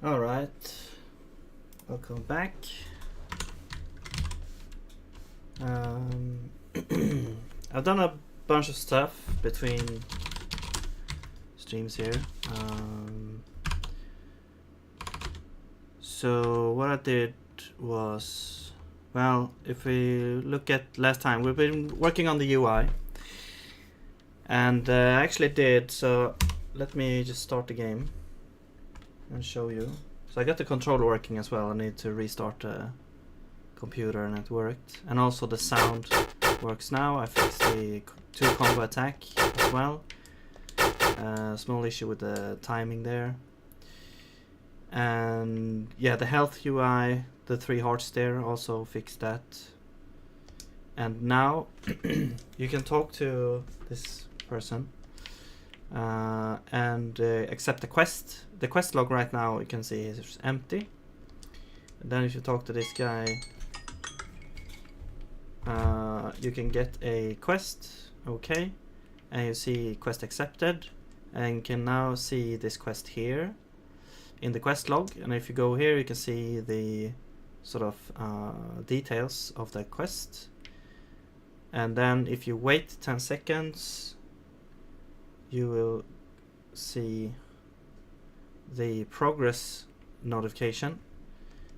Alright, welcome back. I've done a bunch of stuff between streams here. So what I did was, well, if we look at last time, we've been working on the UI. And I actually did, so let me just start the game and show you. So I got the controller working as well. I need to restart the computer and it worked. And also the sound works now. I fixed the 2 combo attack as well. Small issue with the timing there. And yeah, the health UI, the 3 hearts there, also fixed that. And now you can talk to this person and accept the quest. The quest log right now you can see is empty. And then if you talk to this guy, you can get a quest, okay, and you see quest accepted, and you can now see this quest here in the quest log. And if you go here, you can see the sort of details of the quest. And then if you wait 10 seconds, you will see the progress notification.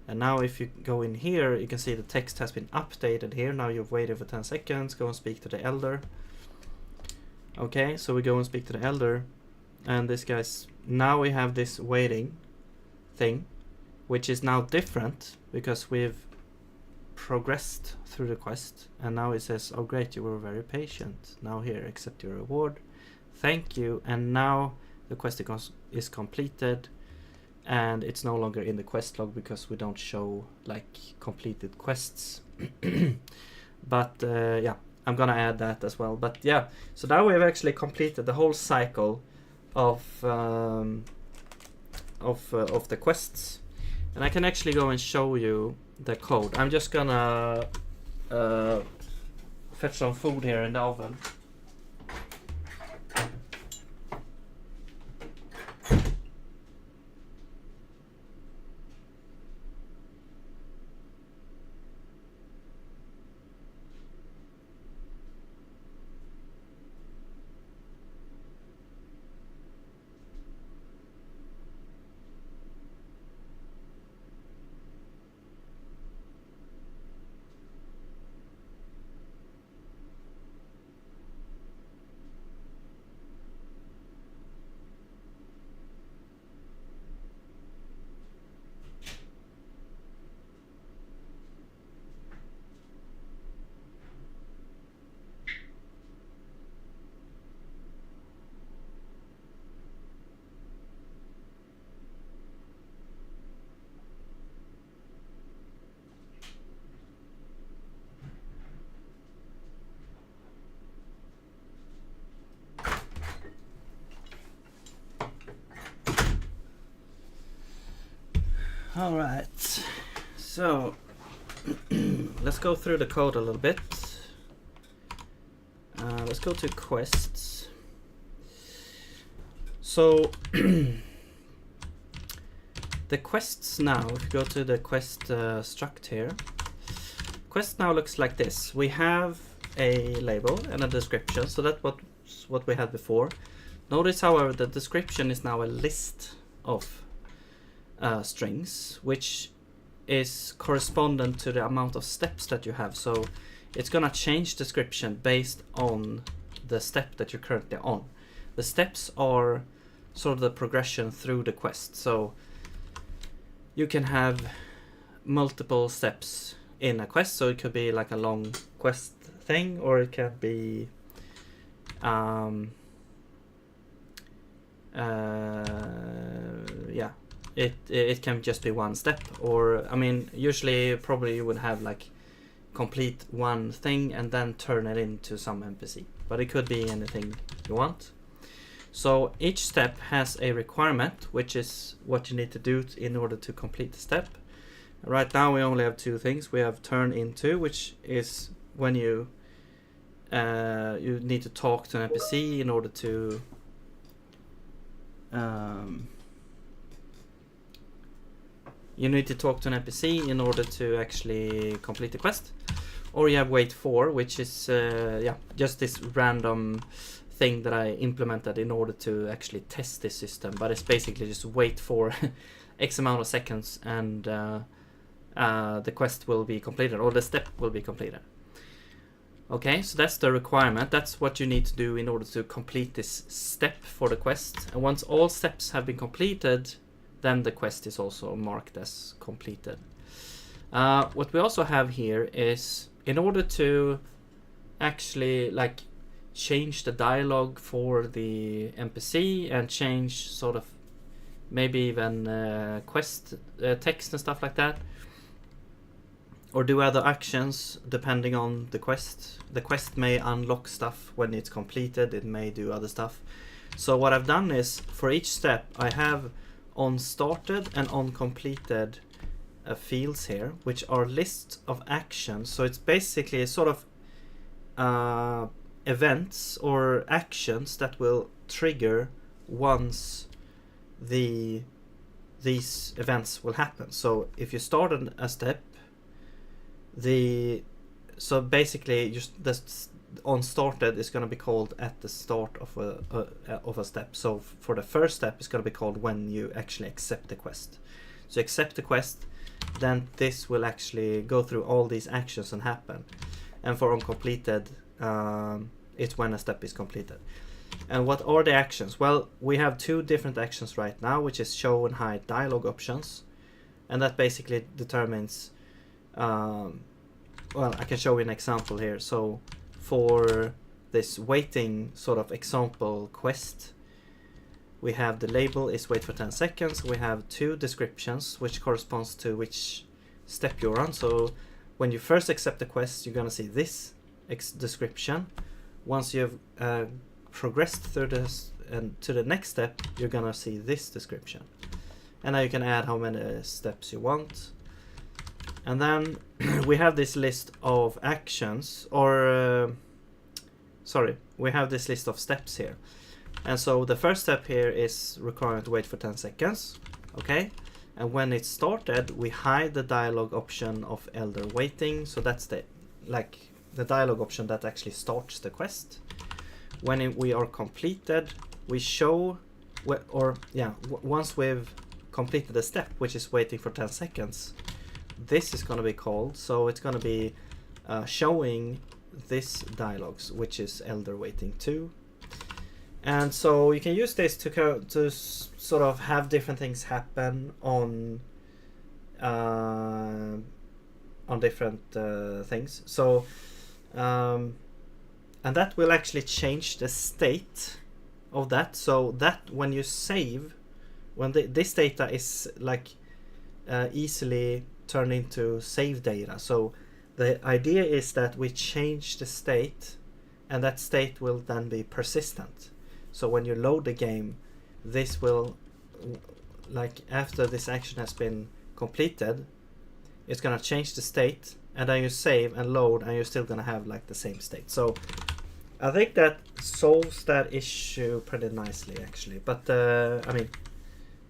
And now if you go in here, you can see the text has been updated here. Now you've waited for 10 seconds, go and speak to the elder. Okay, so we go and speak to the elder, and this guy's, now we have this waiting thing, which is now different because we've progressed through the quest. And now it says, oh great, you were very patient. Now here, accept your reward. Thank you. And now the quest is completed, and it's no longer in the quest log because we don't show like completed quests. But yeah, I'm gonna add that as well. But yeah, so now we've actually completed the whole cycle of the quests, and I can actually go and show you the code. I'm just gonna fetch some food here in the oven. All right, so let's go through the code a little bit. Let's go to quests. So the quests now, if you go to the quest struct here, quest now looks like this. We have a label and a description, so that's what we had before. Notice, however, the description is now a list of strings, which is correspondent to the amount of steps that you have. So it's gonna change description based on the step that you're currently on. The steps are sort of the progression through the quest. So you can have multiple steps in a quest, so it could be like a long quest thing, or it can be yeah, it can just be one step. Or I mean, usually probably you would have like complete one thing and then turn it into some NPC, but it could be anything you want. So each step has a requirement, which is what you need to do in order to complete the step. Right now we only have 2 things. We have turn into, which is when you need to talk to an NPC in order to you need to talk to an NPC in order to actually complete the quest. Or you have wait for, which is just this random thing that I implemented in order to actually test this system. But it's basically just wait for X amount of seconds and the quest will be completed, or the step will be completed. Okay, so that's the requirement. That's what you need to do in order to complete this step for the quest. And once all steps have been completed, then the quest is also marked as completed. What we also have here is, in order to actually like change the dialogue for the NPC and change sort of maybe even quest text and stuff like that, or do other actions depending on the quest. The quest may unlock stuff when it's completed, it may do other stuff. So what I've done is, for each step I have on started and on completed fields here, which are lists of actions. So it's basically a sort of events or actions that will trigger once these events will happen. So if you started a step, so basically just this on started is going to be called at the start of a step. So for the first step, it's going to be called when you actually accept the quest. So accept the quest, then this will actually go through all these actions and happen. And for uncompleted, it's when a step is completed. And what are the actions? Well, we have two different actions right now, which is show and hide dialogue options, and that basically determines well, I can show you an example here. So for this waiting sort of example quest, we have the label is wait for 10 seconds. We have two descriptions which corresponds to which step you're on. So when you first accept the quest, you're going to see this description. Once you've progressed through this and to the next step, you're going to see this description. And now you can add how many steps you want. And then we have this list of actions, or sorry, we have this list of steps here. And so the first step here is required to wait for 10 seconds. Okay. And when it's started, we hide the dialogue option of elder waiting. So that's the dialogue option that actually starts the quest. When we are completed, we show, once we've completed the step, which is waiting for 10 seconds, this is going to be called, so it's going to be showing this dialogues, which is elder waiting 2. And so you can use this to sort of have different things happen on different things. So and that will actually change the state of that. So that when you save, when this data is like easily turned into save data. So the idea is that we change the state, and that state will then be persistent. So when you load the game, this will, like after this action has been completed, it's gonna change the state, and then you save and load, and you're still gonna have like the same state. So I think that solves that issue pretty nicely, actually. But I mean,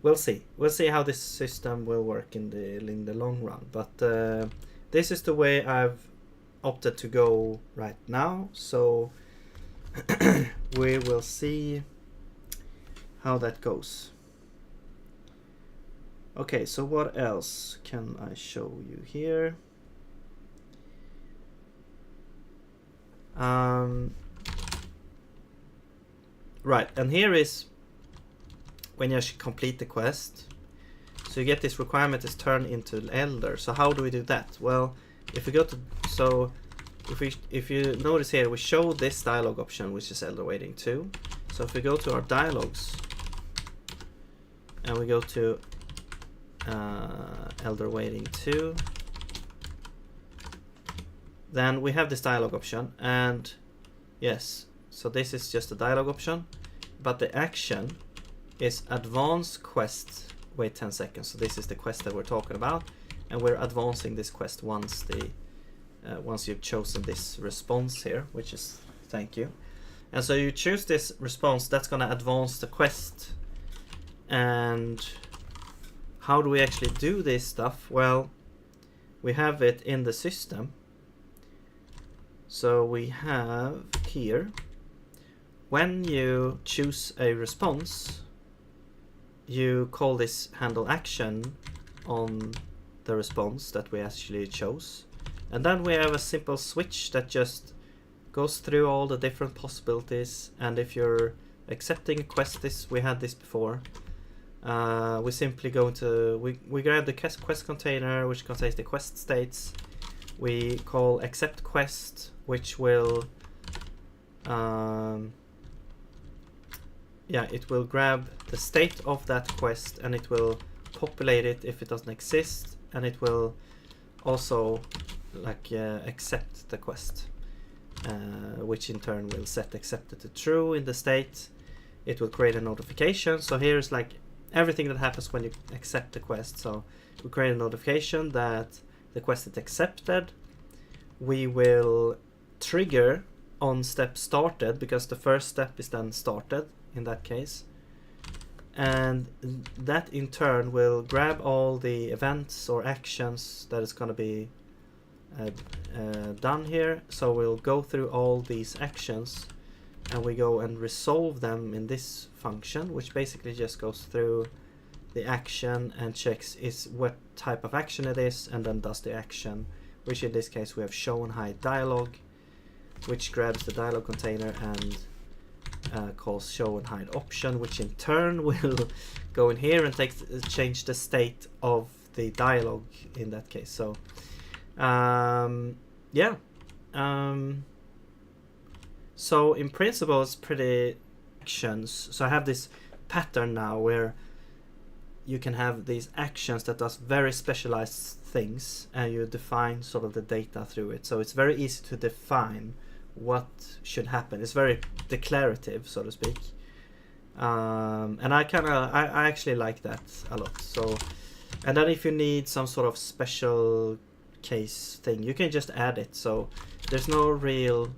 we'll see. We'll see how this system will work in the long run. But this is the way I've opted to go right now. So we will see how that goes. Okay, so what else can I show you here? Right, and here is when you actually complete the quest. So you get this requirement is turned into elder. So how do we do that? Well, if we go to, so if you notice here, we show this dialogue option, which is elder waiting 2. So if we go to our dialogues and we go to elder waiting 2, then we have this dialogue option, and yes, so this is just a dialogue option, but the action is advance quest wait 10 seconds. So this is the quest that we're talking about, and we're advancing this quest once you've chosen this response here, which is thank you. And so you choose this response, that's going to advance the quest. And how do we actually do this stuff? Well, we have it in the system. So we have here, when you choose a response, you call this handle action on the response that we actually chose. And then we have a simple switch that just goes through all the different possibilities. And if you're accepting a quest, we had this before, we simply go to, we grab the quest container, which contains the quest states. We call accept quest, which will it will grab the state of that quest and it will populate it if it doesn't exist, and it will also accept the quest, which in turn will set accepted to true in the state. It will create a notification. So here's like everything that happens when you accept the quest. So we create a notification that the quest is accepted. We will trigger on step started, because the first step is then started in that case. And that in turn will grab all the events or actions that is going to be done here. So we'll go through all these actions and we go and resolve them in this function, which basically just goes through the action and checks is what type of action it is, and then does the action, which in this case we have show and hide dialog, which grabs the dialog container and calls show and hide option, which in turn will go in here and change the state of the dialog in that case. So so in principle it's pretty actions. So I have this pattern now where you can have these actions that does very specialized things, and you define sort of the data through it. So it's very easy to define what should happen. It's very declarative, so to speak. And I actually like that a lot. So, and then if you need some sort of special case thing, you can just add it. So there's no real,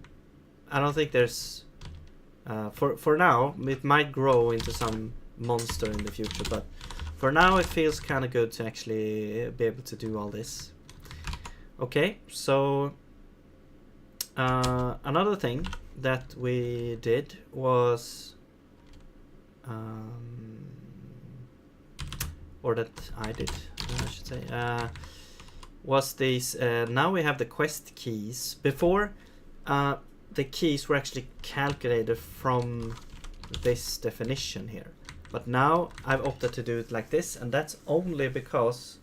I don't think there's for now. It might grow into some monster in the future, but for now it feels kind of good to actually be able to do all this. Okay, so another thing that we did was or that I did, I should say, was these, now we have the quest keys. Before, the keys were actually calculated from this definition here, but now I've opted to do it like this, and that's only because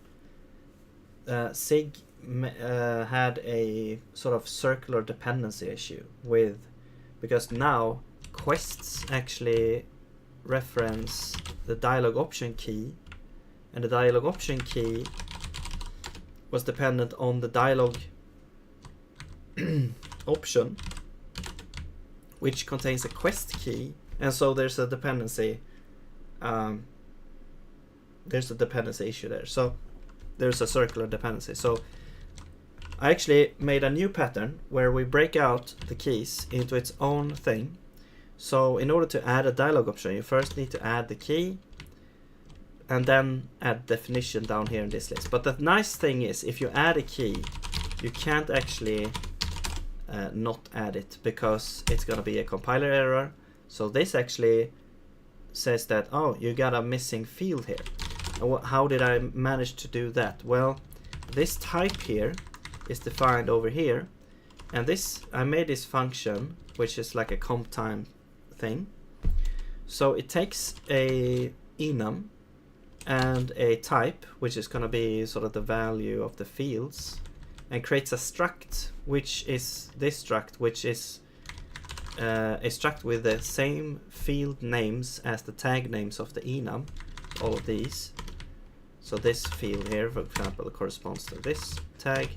SIG had a sort of circular dependency issue with, because now quests actually reference the dialog option key, and the dialog option key was dependent on the dialog option, which contains a quest key, and so there's a dependency. There's a dependency issue there. So there's a circular dependency. So I actually made a new pattern where we break out the keys into its own thing. So in order to add a dialog option, you first need to add the key and then add definition down here in this list. But the nice thing is, if you add a key, you can't actually not add it, because it's going to be a compiler error. So this actually says that, oh, you got a missing field here. How did I manage to do that? Well, this type here is defined over here, and this, I made this function which is like a comp time thing. So it takes a enum and a type, which is going to be sort of the value of the fields, and creates a struct, which is this struct, which is a struct with the same field names as the tag names of the enum, all of these. So this field here, for example, corresponds to this tag,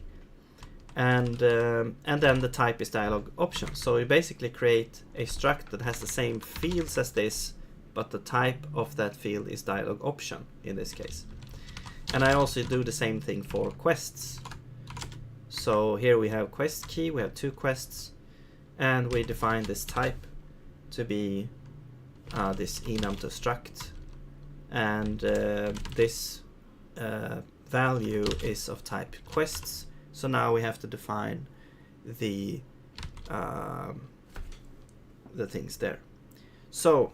and then the type is dialog option. So you basically create a struct that has the same fields as this, but the type of that field is dialog option in this case. And I also do the same thing for quests. So here we have quest key, we have two quests, and we define this type to be this enum to struct, and this value is of type quests. So now we have to define the things there. So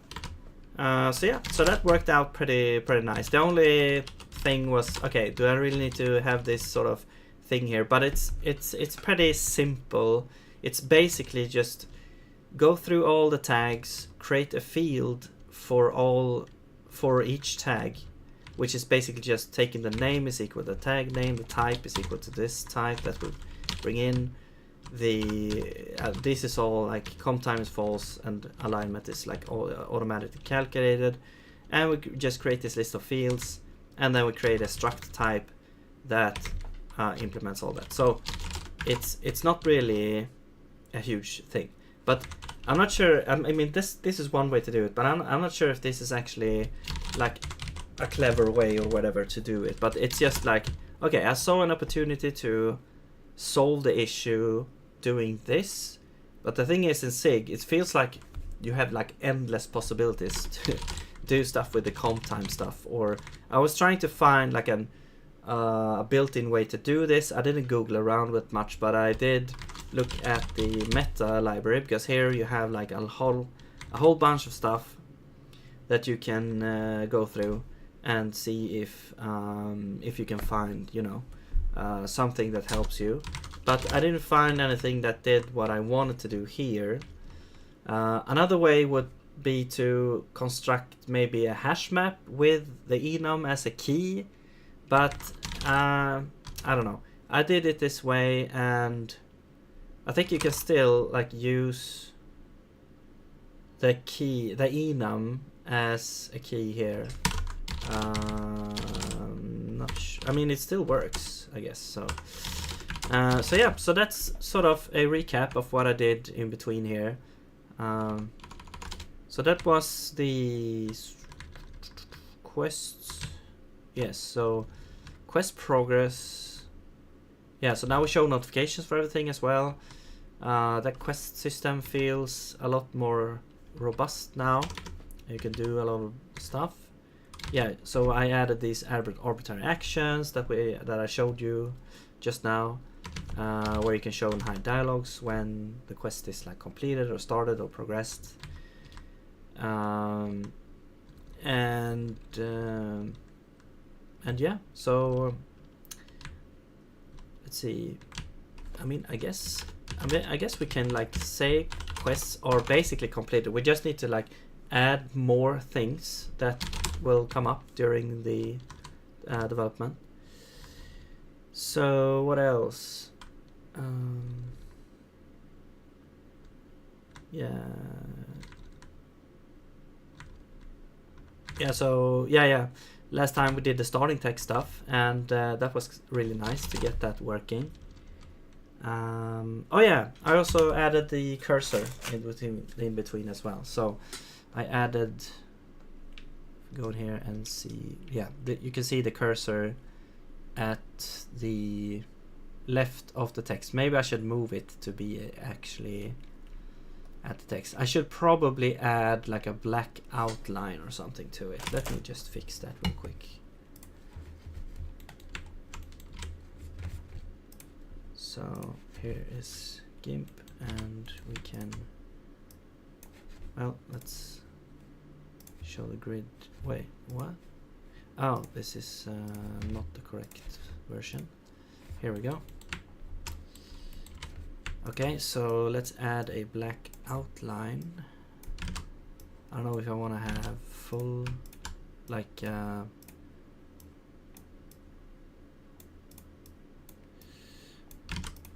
so that worked out pretty nice. The only thing was, okay, do I really need to have this sort of thing here? But it's pretty simple. It's basically just go through all the tags, create a field for each tag, which is basically just taking the name is equal to the tag name, the type is equal to this type that will bring in the this is all like comp time is false and alignment is like automatically calculated, and we just create this list of fields, and then we create a struct type that implements all that. So it's not really a huge thing, but I'm not sure. I mean, this is one way to do it, but I'm not sure if this is actually like a clever way or whatever to do it. But it's just like, okay, I saw an opportunity to solve the issue doing this, but the thing is, in SIG it feels like you have like endless possibilities to do stuff with the comp time stuff. Or I was trying to find like a built-in way to do this. I didn't Google around with much, but I did look at the meta library, because here you have like a whole bunch of stuff that you can go through and see if you can find, you know, something that helps you. But I didn't find anything that did what I wanted to do here. Another way would be to construct maybe a hash map with the enum as a key, but I don't know. I did it this way, and I think you can still like use the key, the enum, as a key here. Not sure. I mean, it still works, I guess. So yeah, so that's sort of a recap of what I did in between here. So that was the quests. Yes, so quest progress. Yeah, so now we show notifications for everything as well. That quest system feels a lot more robust now. You can do a lot of stuff. Yeah, so I added these arbitrary actions that I showed you just now, where you can show and hide dialogues when the quest is like completed or started or progressed. And yeah, so let's see. I guess we can like say quests are basically completed. We just need to like add more things that will come up during the development. So what else? So last time we did the starting text stuff, and that was really nice to get that working. Oh yeah, I also added the cursor in between as well. So I added, go in here and see, yeah, you can see the cursor at the left of the text. Maybe I should move it to be actually at the text. I should probably add like a black outline or something to it. Let me just fix that real quick. So here is GIMP, and we can, well, let's show the grid. Wait, what? Oh, this is not the correct version. Here we go. Okay, so let's add a black outline. I don't know if I want to have full, like,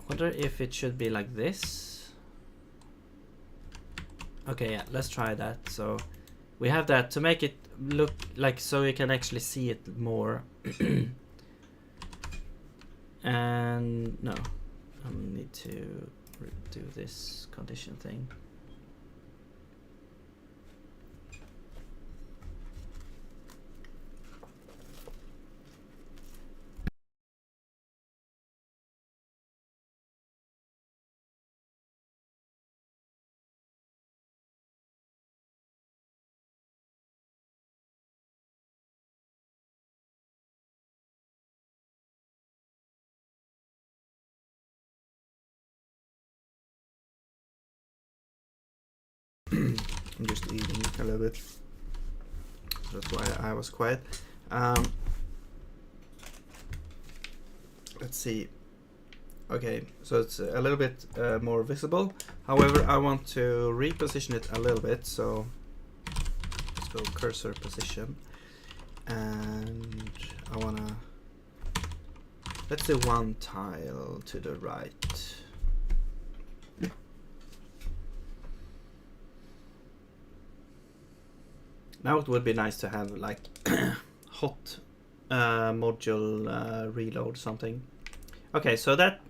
wonder if it should be like this. Okay, yeah, let's try that. So we have that to make it look like, so you can actually see it more. And no, I need to do this condition thing. I'm just eating a little bit. That's why I was quiet. Let's see. Okay, so it's a little bit more visible. However, I want to reposition it a little bit. So let's go cursor position, and I wanna, let's do one tile to the right. Now it would be nice to have like hot module reload something. Okay, so that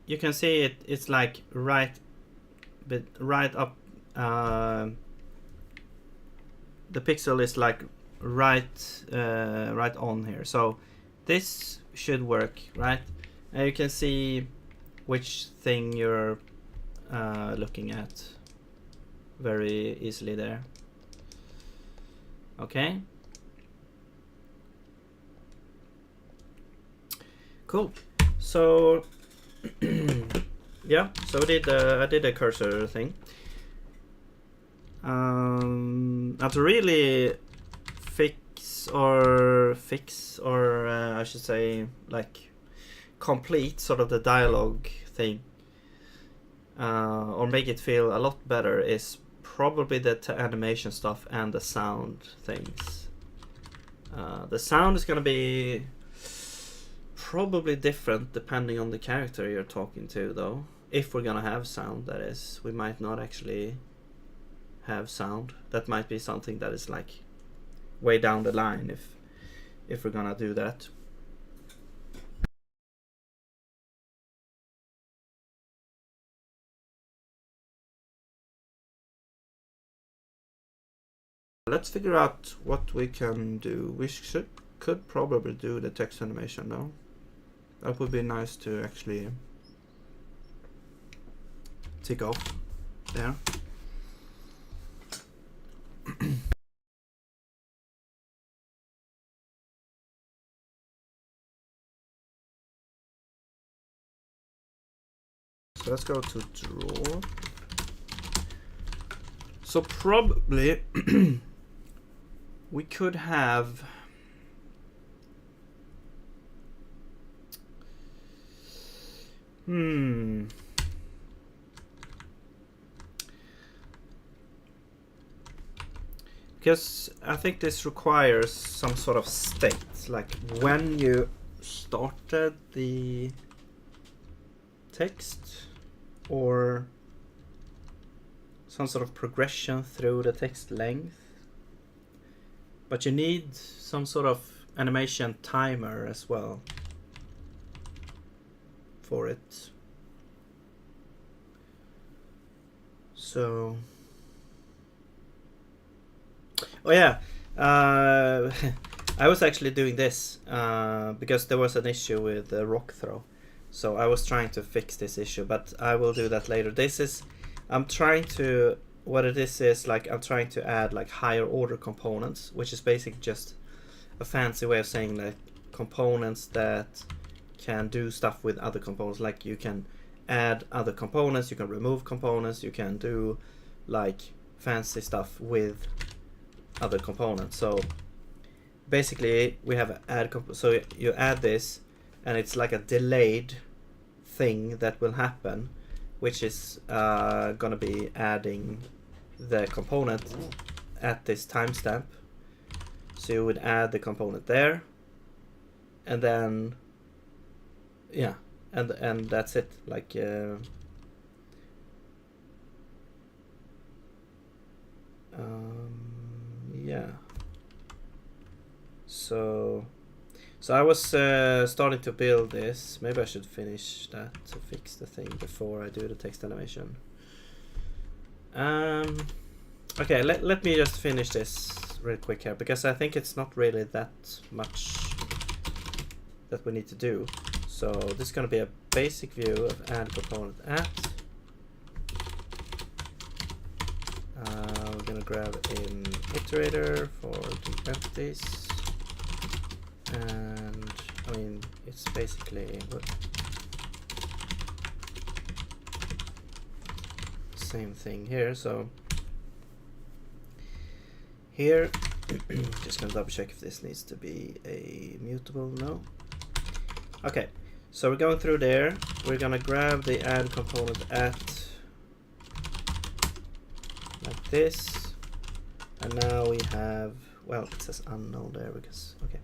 you can see it's like right up. The pixel is like right on here. So this should work, right? And you can see which thing you're looking at very easily there. Okay. Cool. So yeah, so I did a cursor thing. Now to really fix or I should say like complete sort of the dialogue thing, or make it feel a lot better, is probably the animation stuff and the sound things. The sound is gonna be probably different depending on the character you're talking to, though. If we're gonna have sound, that is. We might not actually have sound. That might be something that is like way down the line if we're gonna do that. Let's figure out what we can do. We could probably do the text animation though. That would be nice to actually tick off there. So let's go to draw. So probably we could have because I think this requires some sort of state, like when you started the text, or some sort of progression through the text length. But you need some sort of animation timer as well for it. So, oh yeah, I was actually doing this because there was an issue with the rock throw. So I was trying to fix this issue, but I will do that later. This is, I'm trying to, what it is like I'm trying to add like higher order components, which is basically just a fancy way of saying like components that can do stuff with other components. Like you can add other components, you can remove components, you can do like fancy stuff with other components. So basically we have so you add this, and it's like a delayed thing that will happen, which is gonna be adding the component at this timestamp. So you would add the component there, and then yeah, and that's it. Like yeah. So I was starting to build this. Maybe I should finish that to fix the thing before I do the text animation. Okay, let me just finish this real quick here, because I think it's not really that much that we need to do. So this is going to be a basic view of add component at. We're going to grab an iterator for dependencies. And I mean, it's basically same thing here. So here. Just gonna double check if this needs to be a mutable. No. Okay, so we're going through there. We're gonna grab the add component at like this, and now we have, well, it says unknown there because, okay,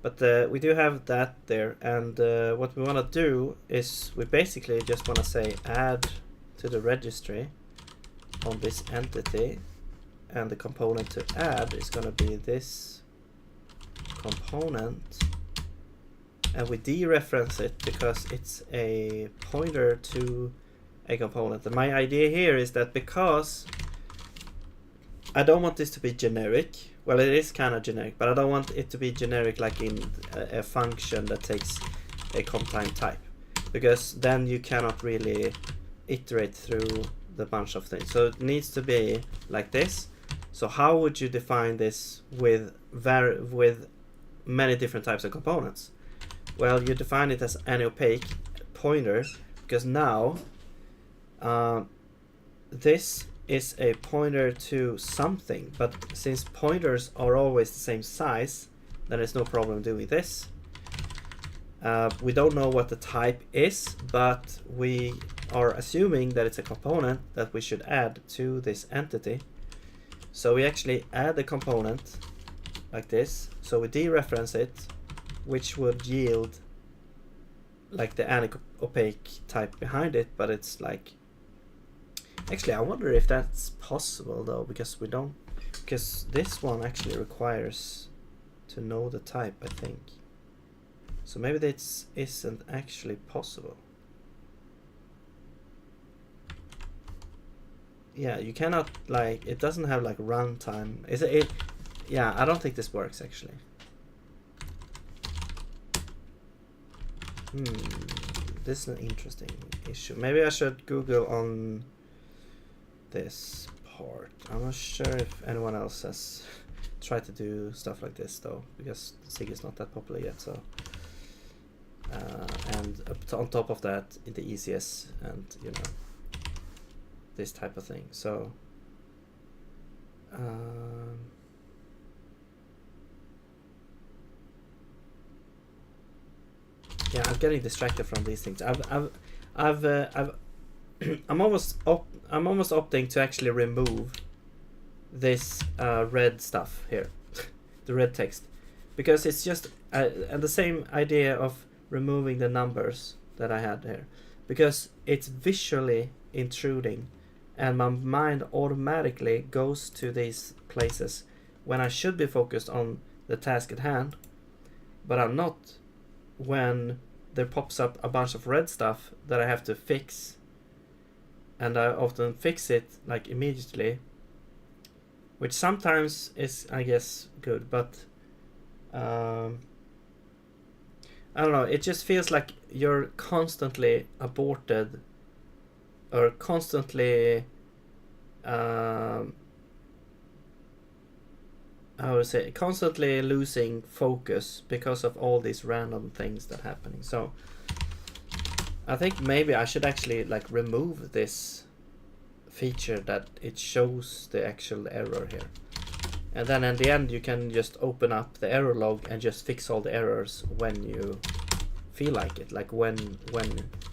but we do have that there, and what we want to do is we basically just want to say add to the registry on this entity, and the component to add is going to be this component, and we dereference it because it's a pointer to a component. And my idea here is that because I don't want this to be generic, well, it is kind of generic, but I don't want it to be generic like in a function that takes a comtime type, because then you cannot really iterate through the bunch of things. So it needs to be like this. So how would you define this with many different types of components? Well, you define it as an opaque pointer, because now this is a pointer to something, but since pointers are always the same size, then there's no problem doing this. We don't know what the type is, but we are assuming that it's a component that we should add to this entity. So we actually add the component like this. So we dereference it, which would yield like the opaque type behind it, but it's like, actually I wonder if that's possible though, because this one actually requires to know the type, I think. So maybe this isn't actually possible. Yeah, you cannot, like, it doesn't have like runtime. Is it? Yeah, I don't think this works actually. This is an interesting issue. Maybe I should Google on this part. I'm not sure if anyone else has tried to do stuff like this though, because SIG is not that popular yet. So and on top of that, in the ECS and this type of thing. So yeah, I'm getting distracted from these things. I'm almost opting to actually remove this red stuff here, the red text, because it's just and the same idea of removing the numbers that I had here, because it's visually intruding, and my mind automatically goes to these places when I should be focused on the task at hand, but I'm not when there pops up a bunch of red stuff that I have to fix, and I often fix it like immediately, which sometimes is, I guess, good, but I don't know, it just feels like you're constantly aborted or constantly I would say constantly losing focus because of all these random things that are happening. So I think maybe I should actually like remove this feature that it shows the actual error here, and then in the end you can just open up the error log and just fix all the errors when you feel like it, like when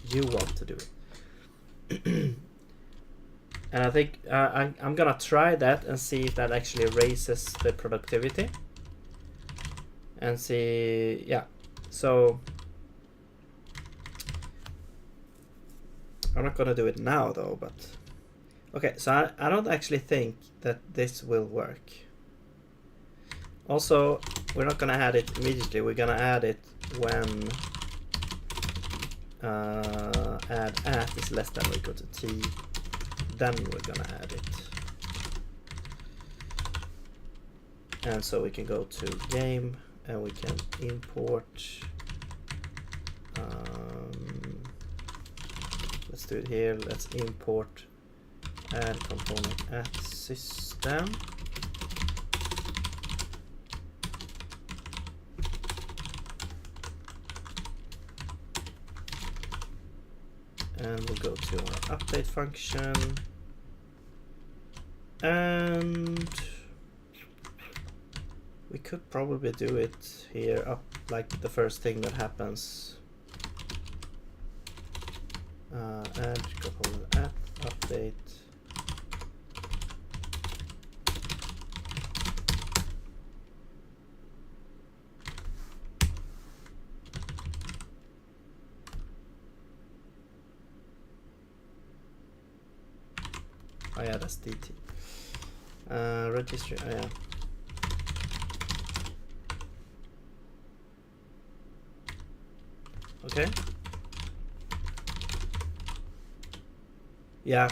you want to do it. And I think I'm gonna try that and see if that actually raises the productivity, and see, yeah. So I'm not gonna do it now though, but okay, so I don't actually think that this will work. Also, we're not gonna add it immediately, we're gonna add it when add at is less than or equal to t, then we're gonna add it. And so we can go to game and we can import, let's do it here, let's import add component at system, and we'll go to our update function, and We could probably do it here up, like the first thing that happens. Add component app update. Oh yeah, that's DT. Registry, oh yeah. Okay. Yeah,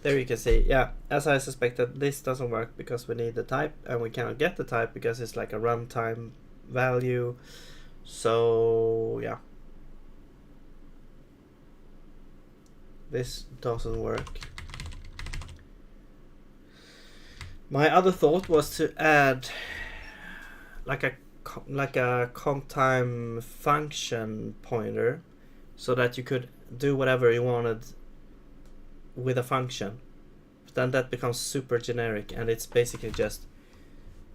there you can see, yeah, as I suspected, this doesn't work because we need the type and we cannot get the type because it's like a runtime value. So yeah, this doesn't work. My other thought was to add like a comp time function pointer so that you could do whatever you wanted with a function. But then that becomes super generic and it's basically just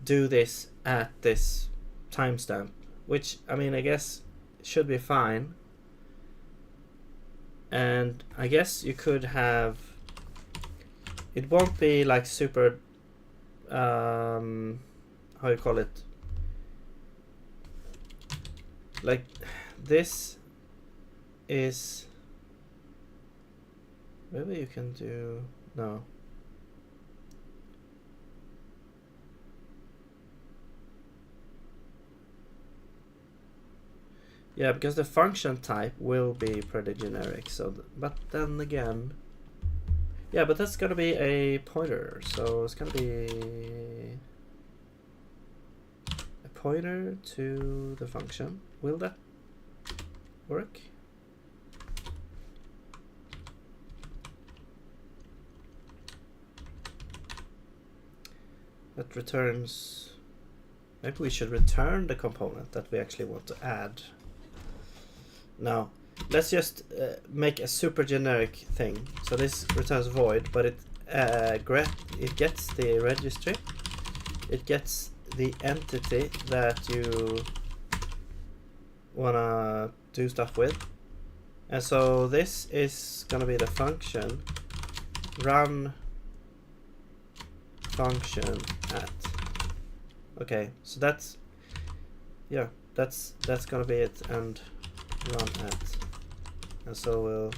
do this at this timestamp, which I mean I guess should be fine. And I guess you could have, it won't be like super how you call it, like this is, maybe you can do, no, yeah, because the function type will be pretty generic. So but then again, yeah, but that's gonna be a pointer, so it's gonna be a pointer to the function. Will that work? That returns, maybe we should return the component that we actually want to add. Now let's just make a super generic thing. So this returns void, but it gets the registry, it gets the entity that you wanna do stuff with, and so this is gonna be the function run function at. Okay, so that's, yeah, that's gonna be it, and run at. And so we'll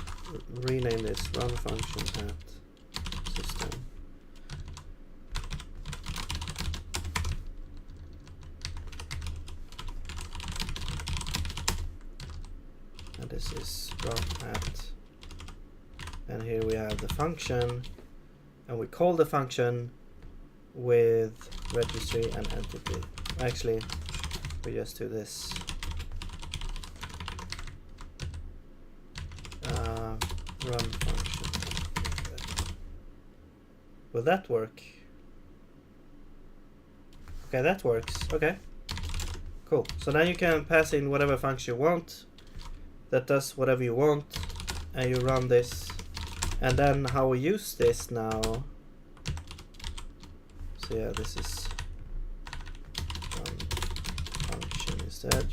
rename this run function at system. And this is run at. And here we have the function, and we call the function with registry and entity. Actually, we just do this. Run function. Will that work? Okay, that works. Okay, cool. So now you can pass in whatever function you want that does whatever you want, and you run this. And then how we use this now, so yeah, this is run function instead.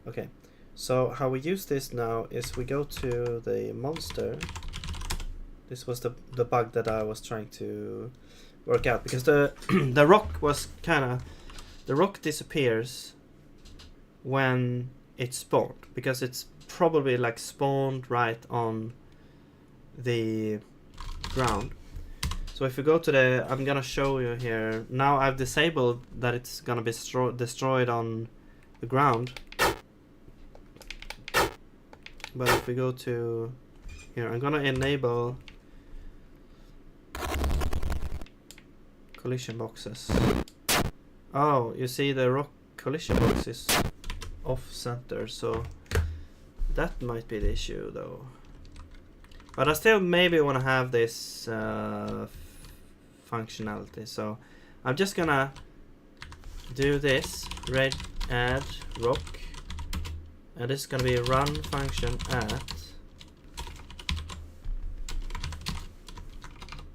Okay, so how we use this now is we go to the monster. This was the bug that I was trying to work out, because the the rock was the rock disappears when it's spawned, because it's probably like spawned right on the ground. So if you go to the, I'm gonna show you here now, I've disabled that it's gonna be destroyed on the ground. But if we go to here, I'm gonna enable collision boxes. Oh, you see the rock collision box is off center, so that might be the issue though. But I still maybe want to have this functionality, so I'm just gonna do this red add rock, and this is gonna be run function at,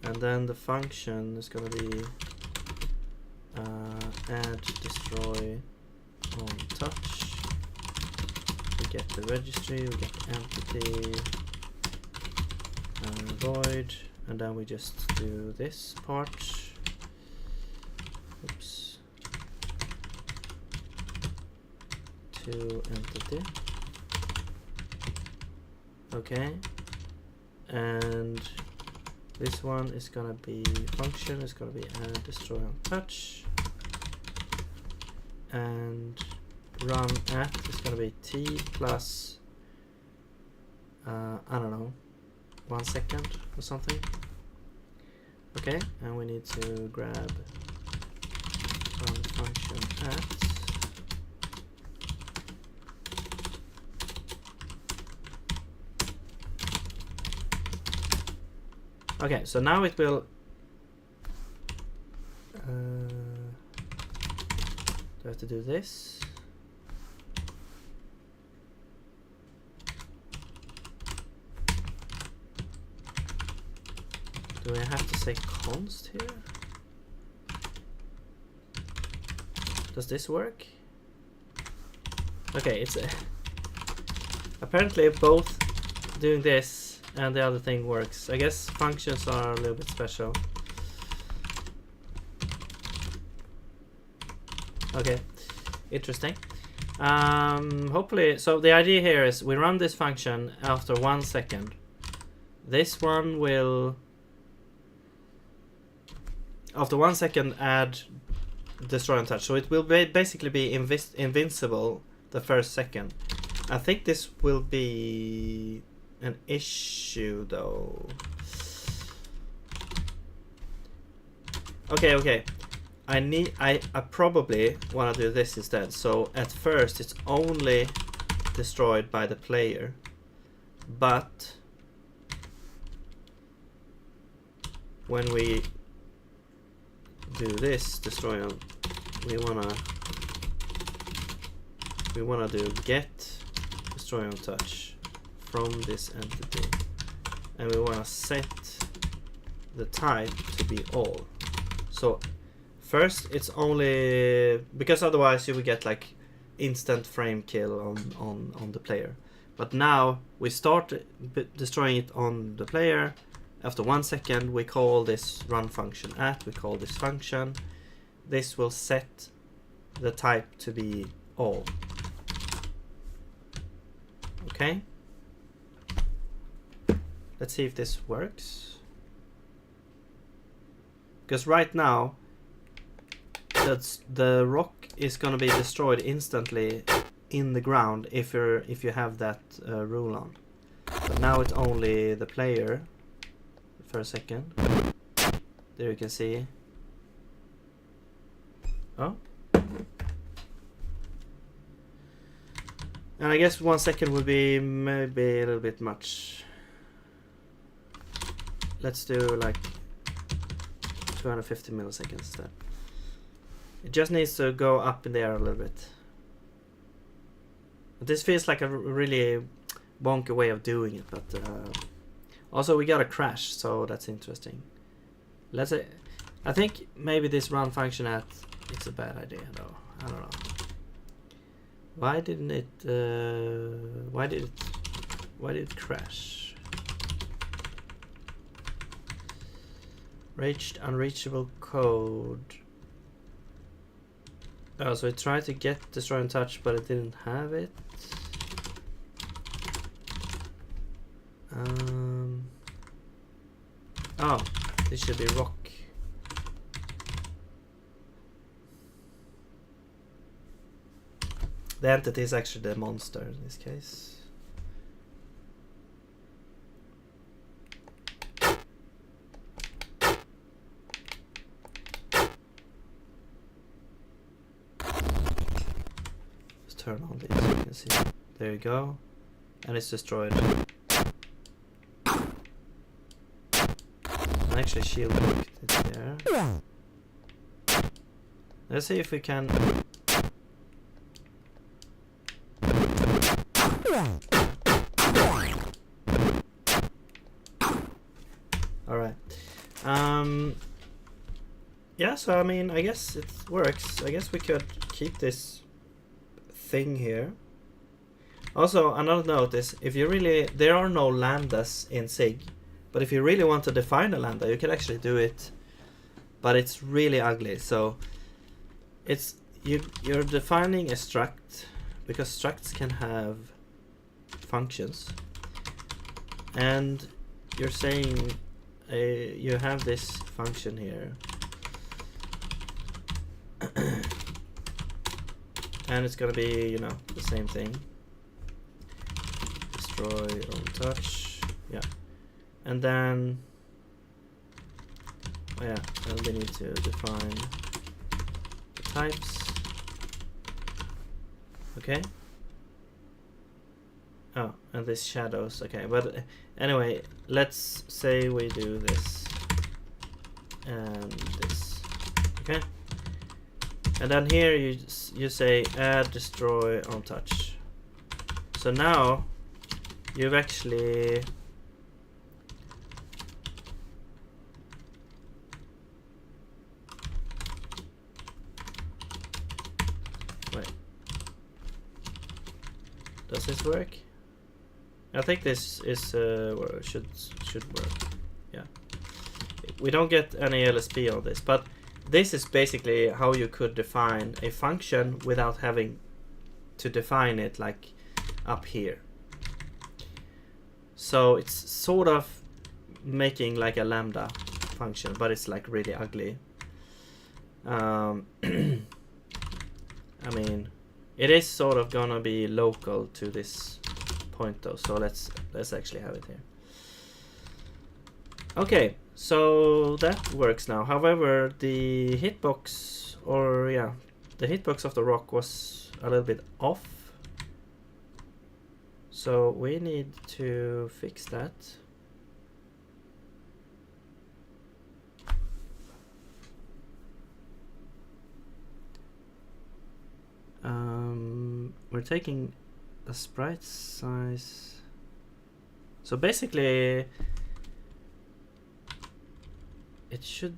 and then the function is gonna be add destroy on touch. We get the registry, we get the entity, void, and then we just do this part. Oops. To entity. Okay. And this one is gonna be function, it's gonna be add destroy on touch. And run at is gonna be t plus I don't know, 1 second or something. Okay, and we need to grab run function at. Okay, so now it will do I have to do this? Do I have to say const here? Does this work? Okay, it's apparently both doing this and the other thing works. I guess functions are a little bit special. Okay, interesting. Hopefully, so the idea here is we run this function after 1 second. This one will, after 1 second, add destroy and touch. So it will basically be invincible the first second. I think this will be an issue though. Okay. I probably want to do this instead. So at first it's only destroyed by the player, but when we do this destroy on, we wanna do get destroy on touch from this entity, and we wanna set the type to be all. So first it's only, because otherwise you will get like instant frame kill on the player. But now we start destroying it on the player. After 1 second we call this run function at, we call this function. This will set the type to be all. Okay. Let's see if this works. Because right now the rock is gonna be destroyed instantly in the ground if you have that rule on. But now it's only the player for a second. There you can see. Oh. And I guess 1 second would be maybe a little bit much. Let's do like 250 milliseconds instead. It just needs to go up in the air a little bit. But this feels like a really wonky way of doing it, but also we got a crash, so that's interesting. Let's say, I think maybe this run function at, it's a bad idea though. I don't know. Why didn't it why did it crash? Reached unreachable code. Oh, so it tried to get destroy and touch, but it didn't have it. Oh, this should be rock. The entity is actually the monster in this case. Just turn on these so you can see. There you go. And it's destroyed. Actually shield hooked it there. Let's see if we can. Alright. Yeah, so I mean, I guess it works. I guess we could keep this thing here. Also, another note is, if you really, there are no lambdas in SIG, but if you really want to define a lambda, you can actually do it, but it's really ugly. So it's you're defining a struct, because structs can have functions, and you're saying you have this function here, and it's gonna be, you know, the same thing. Destroy on touch, yeah, and then yeah, and we need to define the types. Okay. Oh, and this shadows. Okay, but anyway, let's say we do this and this. Okay. And then here you say add destroy on touch. So now you've actually wait. Does this work? I think this is should work. Yeah. We don't get any LSP on this, but this is basically how you could define a function without having to define it like up here. So it's sort of making like a lambda function, but it's like really ugly. I mean, it is sort of gonna be local to this point though, so let's actually have it here. Okay, so that works now. However, the hitbox, or yeah, the hitbox of the rock was a little bit off. So we need to fix that. We're taking the sprite size. So basically, it should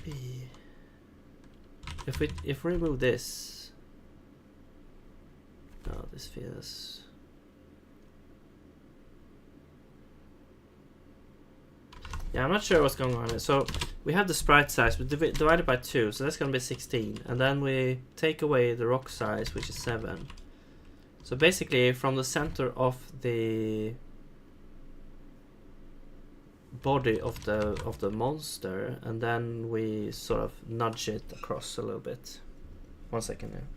be, if we remove this. Oh, this feels. Yeah, I'm not sure what's going on here. So we have the sprite size, we divide it by 2, so that's gonna be 16, and then we take away the rock size, which is 7. So basically, from the center of the body of the monster, and then we sort of nudge it across a little bit. 1 second here.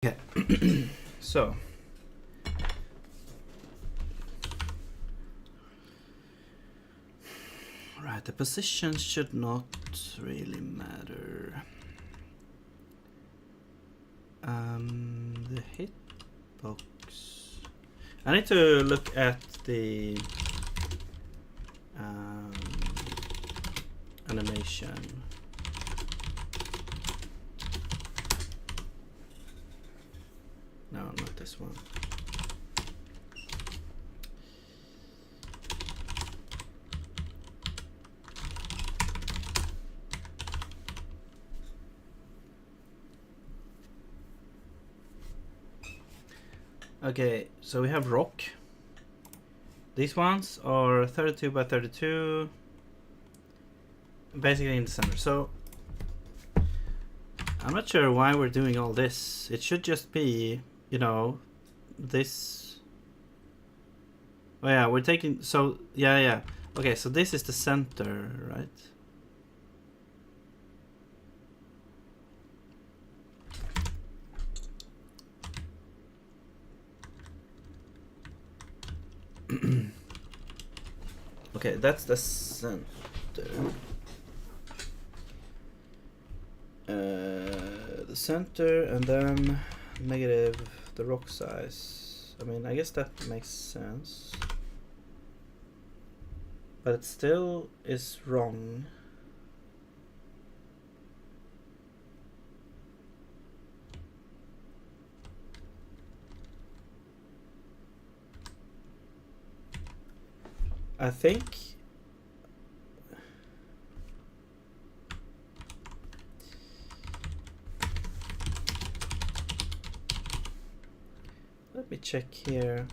Okay. So right, the position should not really matter. The hitbox. I need to look at the animation. No, not this one. Okay, so we have rock. These ones are 32 by 32, basically in the center. So I'm not sure why we're doing all this. It should just be, you know, this. Oh yeah, we're taking, so yeah. Okay, so this is the center, right? Okay, that's the center. The center, and then negative the rock size. I mean, I guess that makes sense, but it still is wrong. I think let me check here.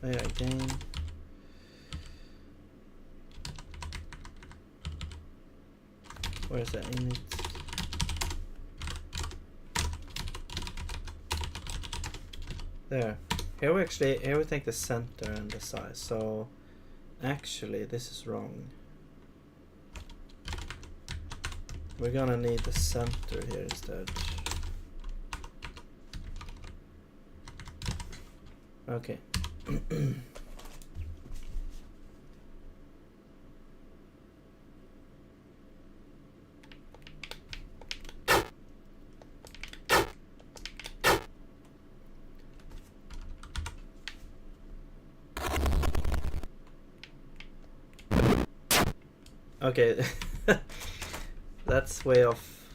Oh yeah, again. Where is that in it? There. Here we take the center and the size. So actually this is wrong. We're gonna need the center here instead. Okay. Okay. That's way off.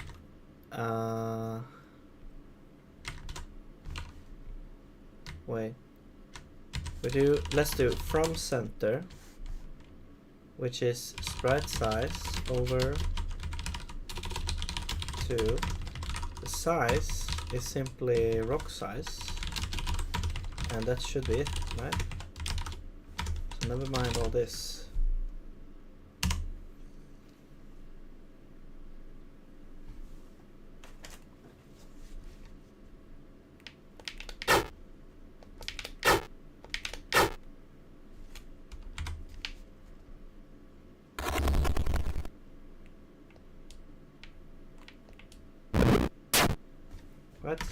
Wait. Let's do from center, which is sprite size over 2. The size is simply rock size, and that should be it, right? So never mind all this. What?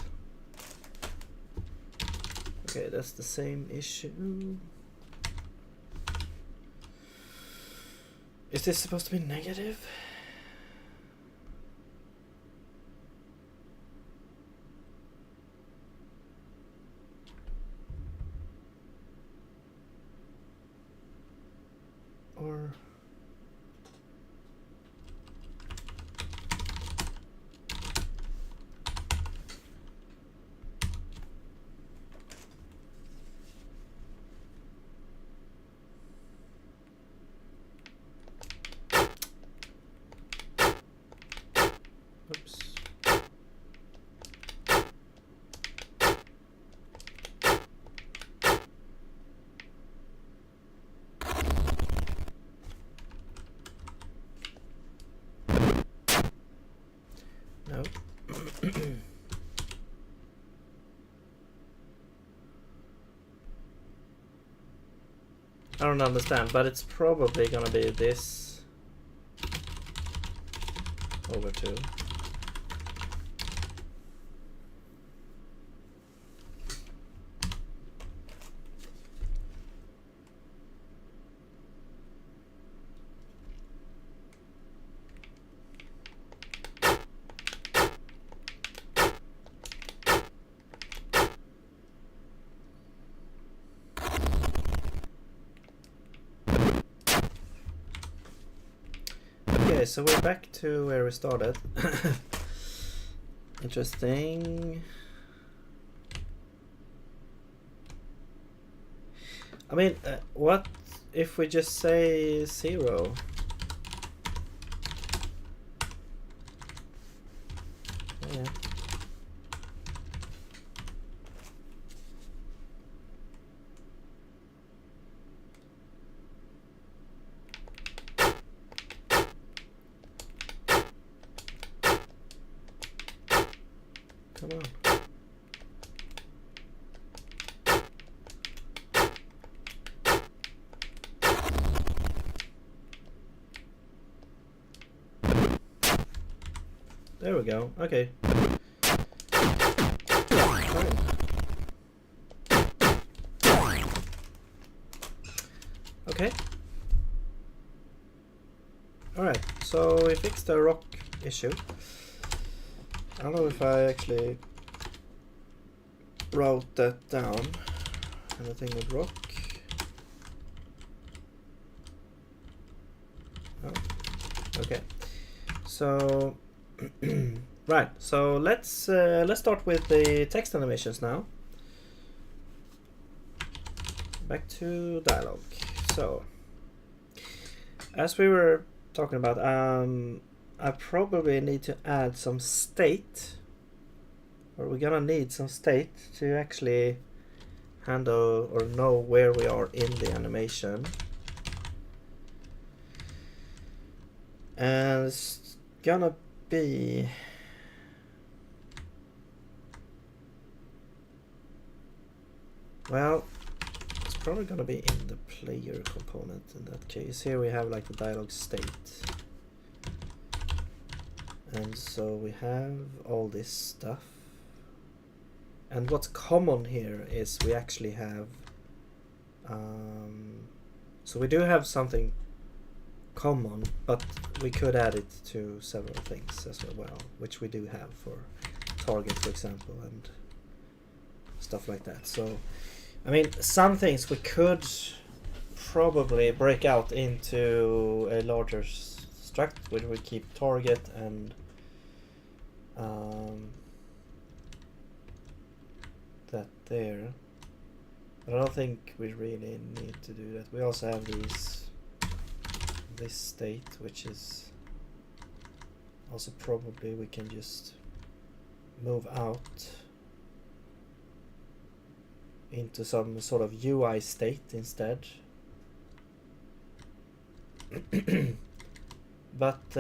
Okay, that's the same issue. Is this supposed to be negative? Or I don't understand, but it's probably gonna be this over 2. Okay, so we're back to where we started. Interesting. I mean, what if we just say 0? Yeah. Come on. There we go. Okay. Okay. Alright, so we fixed the rock issue. I don't know if I actually wrote that down. Anything with rock? Oh. Okay. So right. So let's start with the text animations now. Back to dialogue. So as we were talking about, I probably need to add some state, or we're gonna need some state to actually handle or know where we are in the animation. And it's gonna be well, it's probably gonna be in the player component in that case. Here we have like the dialogue state. And so we have all this stuff. And what's common here is we actually have so we do have something common, but we could add it to several things as well, which we do have for target, for example, and stuff like that. So I mean, some things we could probably break out into a larger struct where we keep target and that there. But I don't think we really need to do that. We also have this state, which is also probably we can just move out into some sort of UI state instead. But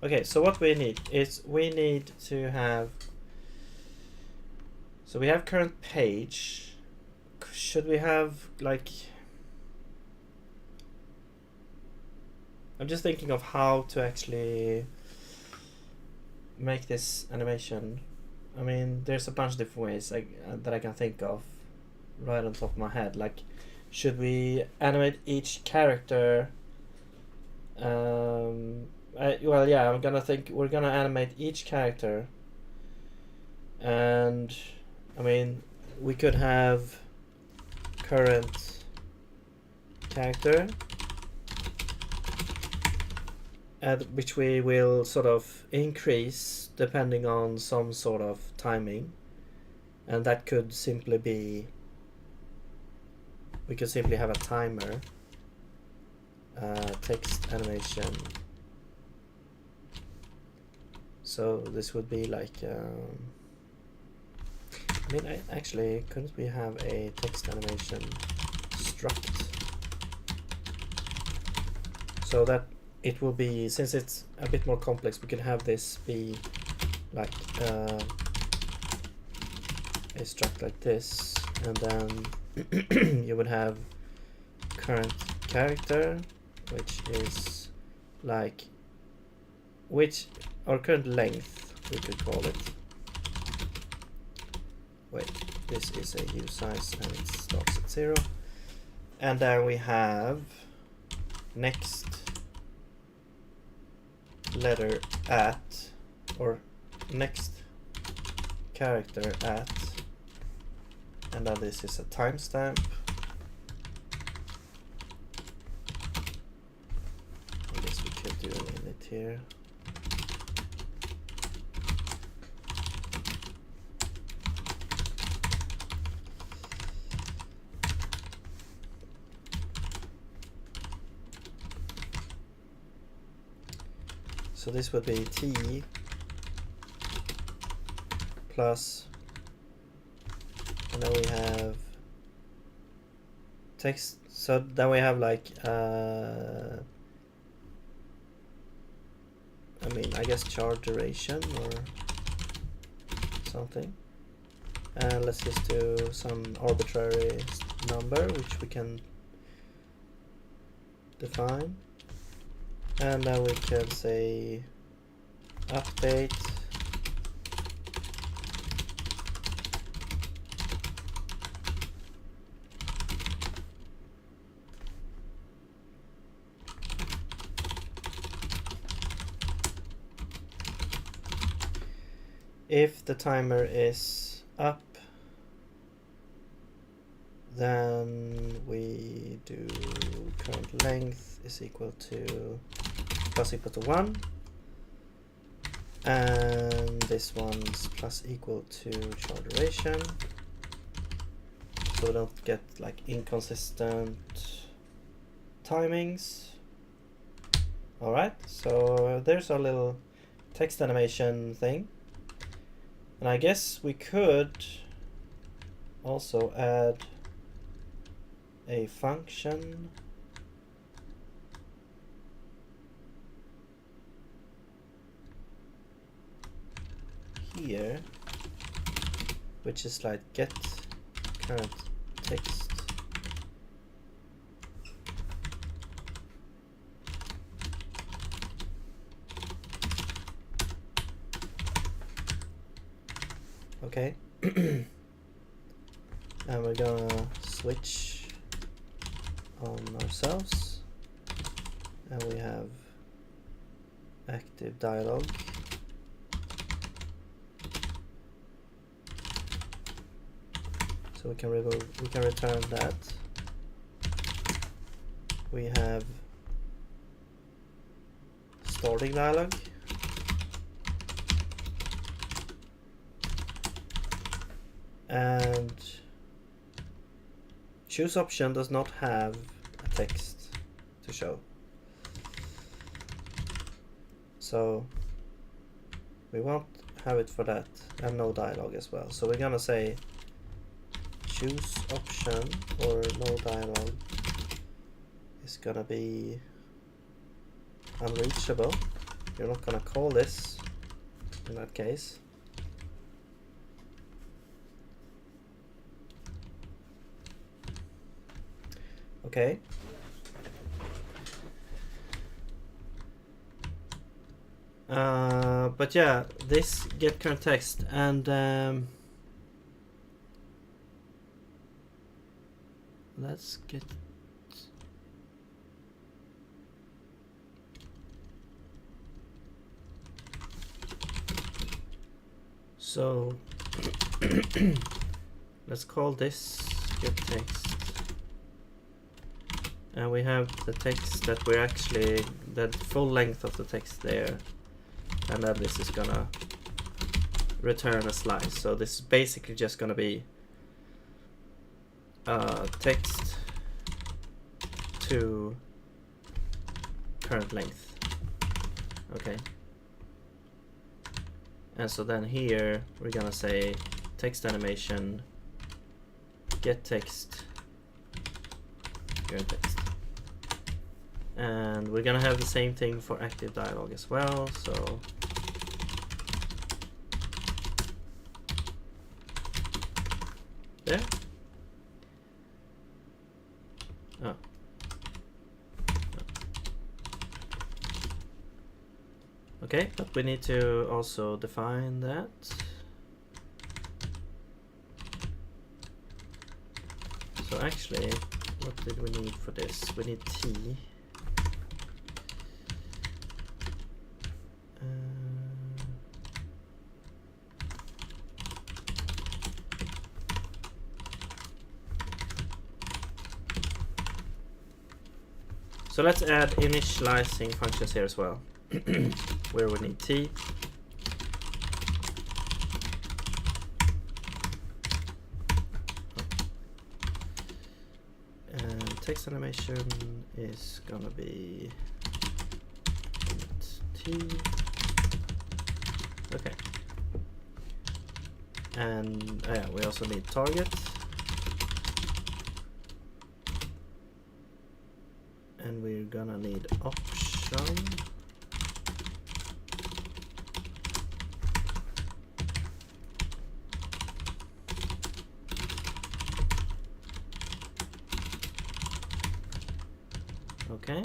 okay, so what we need is we need to have, so we have current page. Should we have like, I'm just thinking of how to actually make this animation. I mean, there's a bunch of different ways that I can think of right on top of my head. Like, should we animate each character? Well, yeah, I'm gonna think we're gonna animate each character, and I mean, we could have current character, which we will sort of increase depending on some sort of timing, and that could simply be, we could simply have a timer, text animation. So this would be like, I mean, actually, couldn't we have a text animation struct? So that it will be, since it's a bit more complex, we could have this be like a struct like this, and then you would have current character, which is like or current length, we could call it. Wait, this is a usize and it starts at 0. And then we have next letter at, or next character at, and then this is a timestamp. I guess we could do an init here. So this would be t plus, and then we have text. So then we have like I mean, I guess char duration or something, and let's just do some arbitrary number which we can define. And then we can say update if the timer is up, then we do current length is equal to plus equal to 1, and this one's plus equal to char duration, so we don't get like inconsistent timings. Alright, so there's our little text animation thing, and I guess we could also add a function here, which is like get current text okay. And we're gonna switch on ourselves, and we have active dialogue. So we can return that. We have starting dialogue. And choose option does not have a text to show. So we won't have it for that, and no dialogue as well. So we're gonna say choose option or no dialogue is gonna be unreachable. You're not gonna call this in that case. Okay. But yeah, this get current text, and let's get so let's call this get text, and we have the text that we're actually, the full length of the text there, and then this is gonna return a slice. So this is basically just gonna be text to current length. Okay. And so then here we're gonna say text animation get text current text. And we're gonna have the same thing for active dialogue as well. So there. Okay, but we need to also define that. So actually, what did we need for this? We need T. So let's add initializing functions here as well, where we need T. And text animation is gonna be T. Okay. And yeah, we also need target. And we're gonna need option. Okay.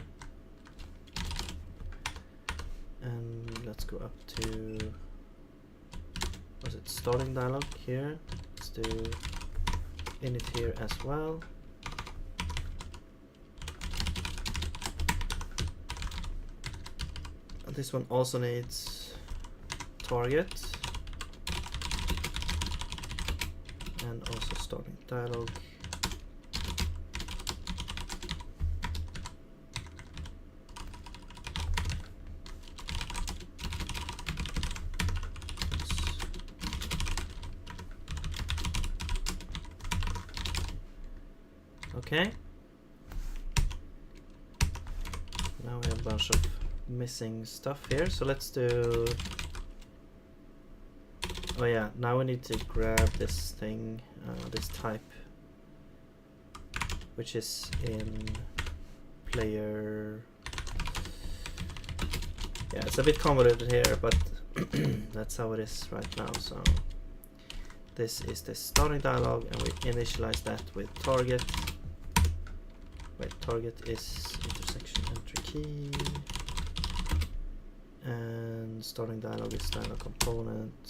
And let's go up to, was it starting dialog here? Let's do init here as well. This one also needs target and also starting dialog. Okay. Now we have a bunch of missing stuff here, so let's do, oh yeah, now we need to grab this thing, this type, which is in player. Yeah, it's a bit convoluted here, but that's how it is right now. So this is the starting dialog, and we initialize that with target. Wait, target is intersection entry key. And starting dialog is dialog component.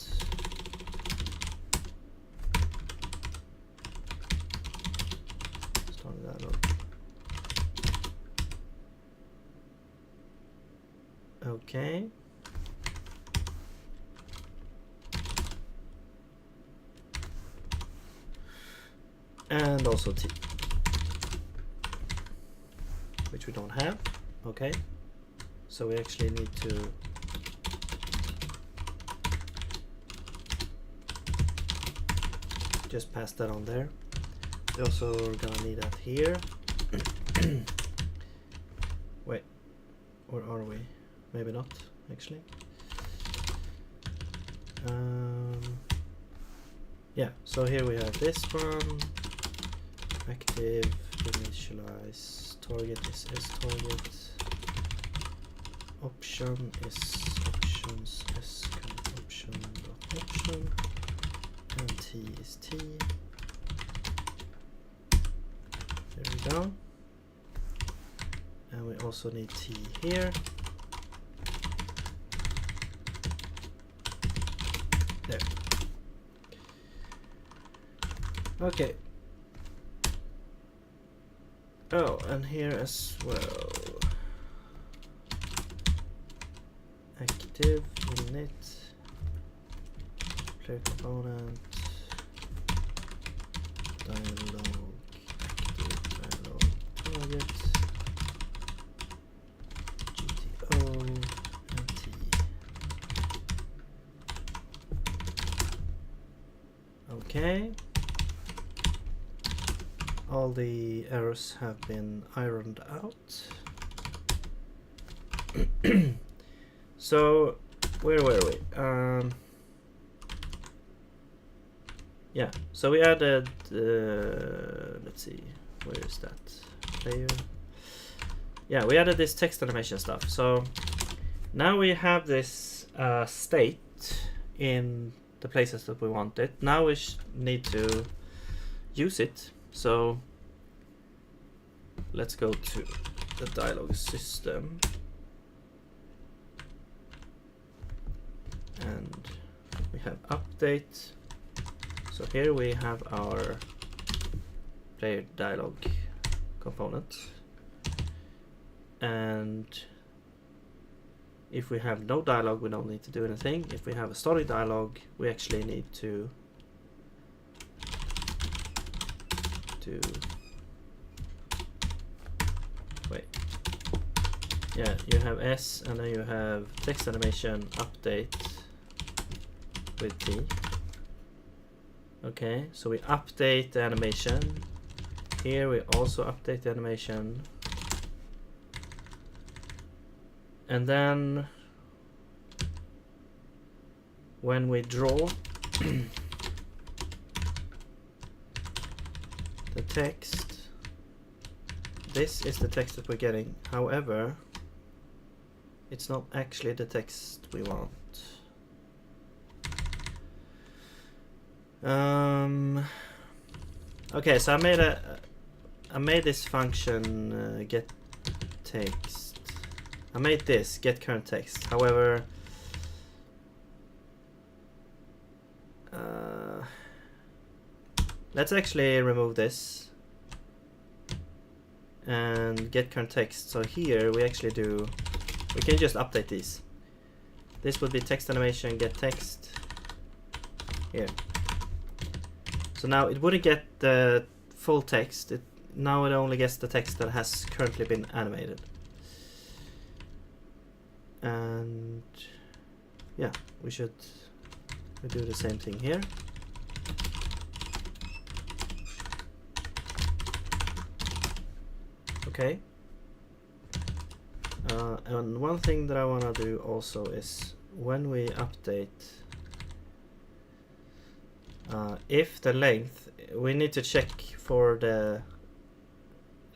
Starting dialog. Okay. And also T, which we don't have. Okay. So we actually need to just pass that on there. We also are gonna need that here. Wait, or are we? Maybe not, actually. Yeah, so here we have this one. Active, initialize, target is target. Option is options, option dot option. And T is T. There we go. And we also need T here. There. Okay. Oh, and here as well. Active init. Player component. Dialog. Active dialog. Target. GTO. And T. Okay. All the errors have been ironed out. So, where were we? Yeah, so we added, let's see, where is that player? Yeah, we added this text animation stuff. So now we have this state in the places that we want it. Now we need to use it. So let's go to the dialog system. and we have update. So here we have our player dialogue component, and if we have no dialogue, we don't need to do anything. If we have a story dialogue, we actually need to wait. Yeah, you have S, and then you have text animation update with T. Okay, so we update the animation. Here we also update the animation. And then when we draw the text, this is the text that we're getting. However, it's not actually the text we want. Okay, so I made this function get text. I made this get current text. However, let's actually remove this and get current text. So here we actually do, we can just update these. This would be text animation get text here. So now it wouldn't get the full text. Now it only gets the text that has currently been animated. And yeah, we do the same thing here. Okay. And one thing that I want to do also is when we update, if the length, we need to check for the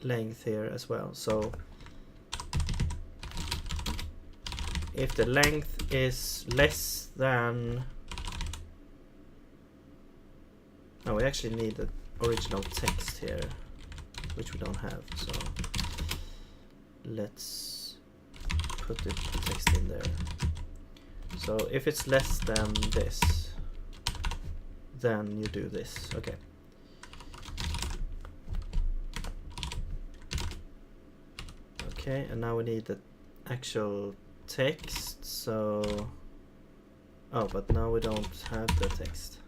length here as well. So if the length is less than, no, we actually need the original text here, which we don't have. So let's put the text in there. So if it's less than this, then you do this. Okay. Okay, and now we need the actual text. So, oh, but now we don't have the text.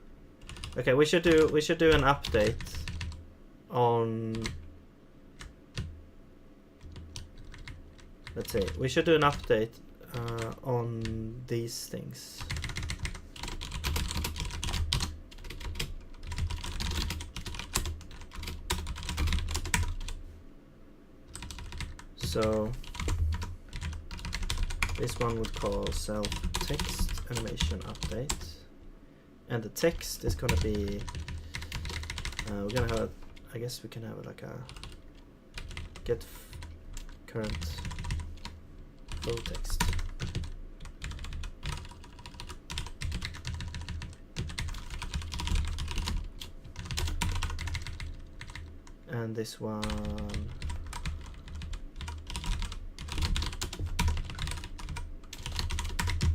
Okay, we should do an update on, let's say we should do an update on these things. So this one would call self text animation update, and the text is gonna be we're gonna have I guess we can have like a get current full text. And this one,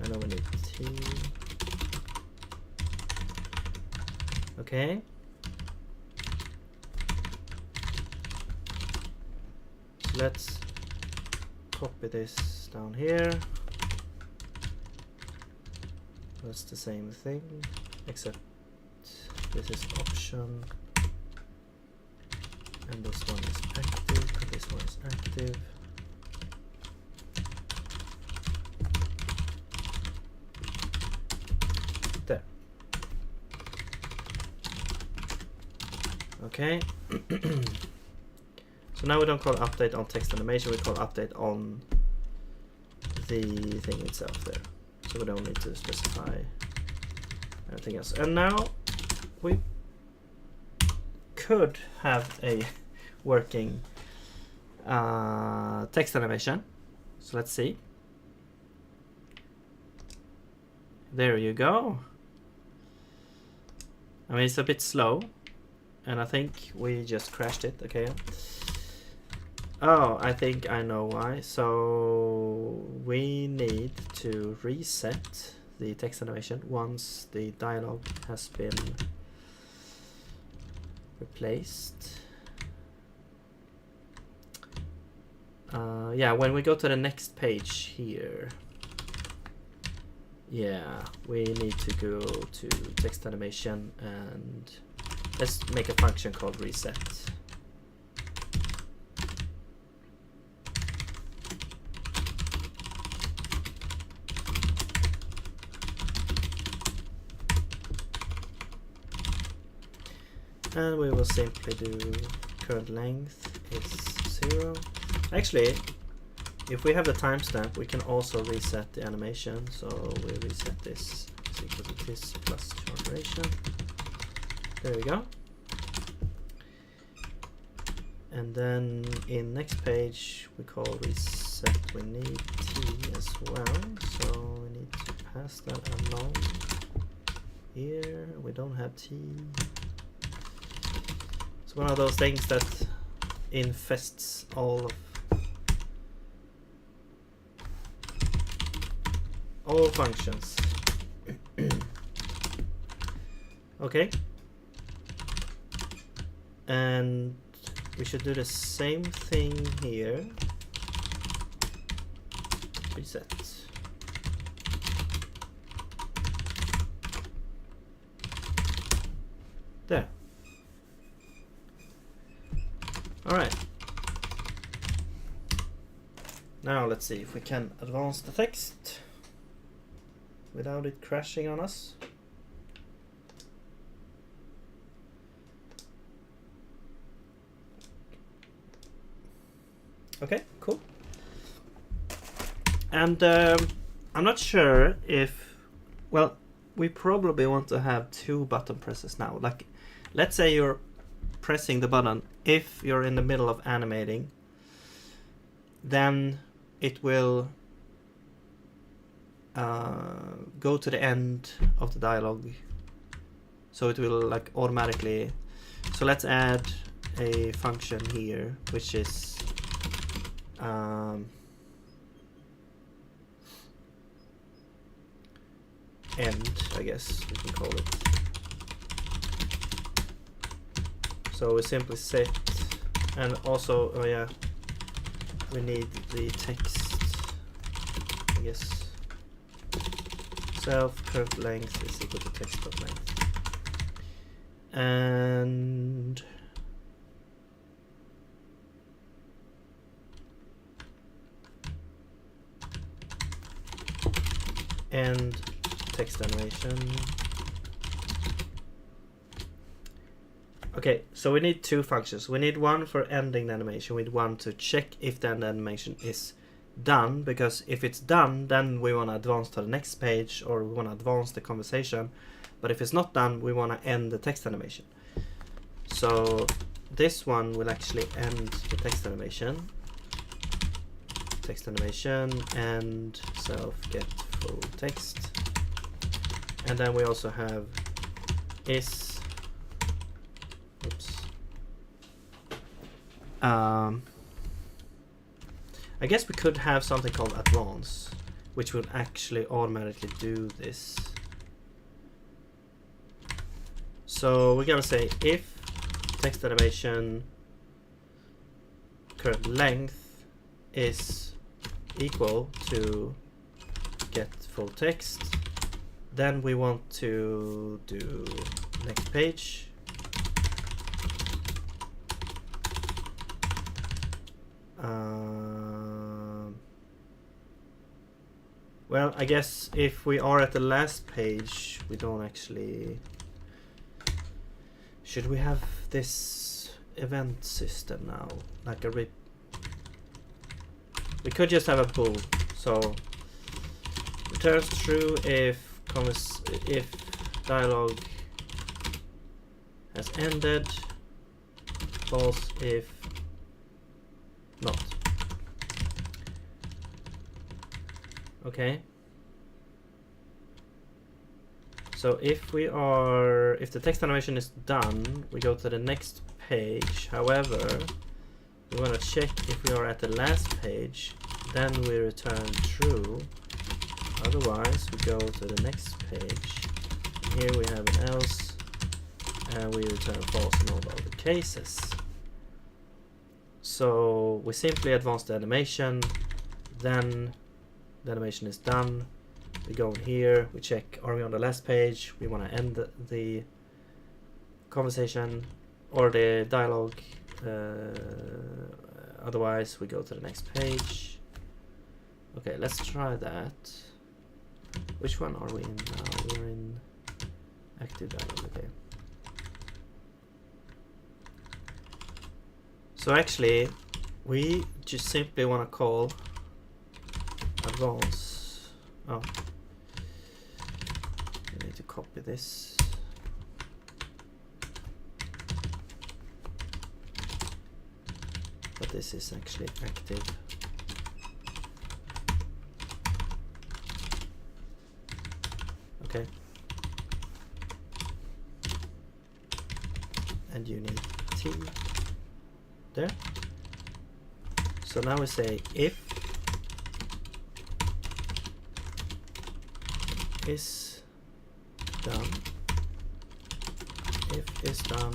I know we need T. Okay. So let's copy this down here. That's the same thing, except this is option, and this one is active, and this one is active. There. Okay. So now we don't call update on text animation, we call update on the thing itself there. So we don't need to specify anything else. And now we could have a working text animation. So let's see. There you go. I mean, it's a bit slow, and I think we just crashed it. Okay. Oh, I think I know why. So we need to reset the text animation once the dialogue has been replaced. Yeah, when we go to the next page here, yeah, we need to go to text animation and let's make a function called reset. And we will simply do current length is 0. Actually, if we have the timestamp, we can also reset the animation. So we reset this is equal to this plus duration. There we go. And then in next page, we call reset. We need t as well. So we need to pass that along. Here we don't have t. It's one of those things that infests all functions. Okay. And we should do the same thing here. Reset. There. Alright. Now let's see if we can advance the text without it crashing on us. Okay, cool. And I'm not sure if, well, we probably want to have 2 button presses now. Like, let's say you're pressing the button if you're in the middle of animating, then it will go to the end of the dialogue, so it will like automatically. So let's add a function here which is end, I guess we can call it. So we simply set, and also, oh yeah, we need the text, I guess. Self curved length is equal to text dot length. And end text animation. Okay, so we need 2 functions. We need one for ending the animation. We need one to check if the animation is done, because if it's done, then we want to advance to the next page, or we want to advance the conversation. But if it's not done, we want to end the text animation. So this one will actually end the text animation. Text animation and self get full text. And then we also have is, oops. I guess we could have something called advance, which will actually automatically do this. So we're gonna say if text animation current length is equal to get full text, then we want to do next page. Well, I guess if we are at the last page, we don't actually. Should we have this event system now? Like a we could just have a bool. So returns true if dialogue has ended, false if not. Okay. So if the text animation is done, we go to the next page. However, we want to check if we are at the last page, then we return true Otherwise, we go to the next page. Here we have an else, and we return false in all other cases. So we simply advance the animation, then the animation is done. We go in here, we check, are we on the last page? We want to end the conversation or the dialogue. Otherwise, we go to the next page. Okay, let's try that. Which one are we in now? We're in active dialogue, okay. So actually, we just simply want to call advance. Oh, I need to copy this. But this is actually active. Okay. And you need T there. So now we say if is done, if is done,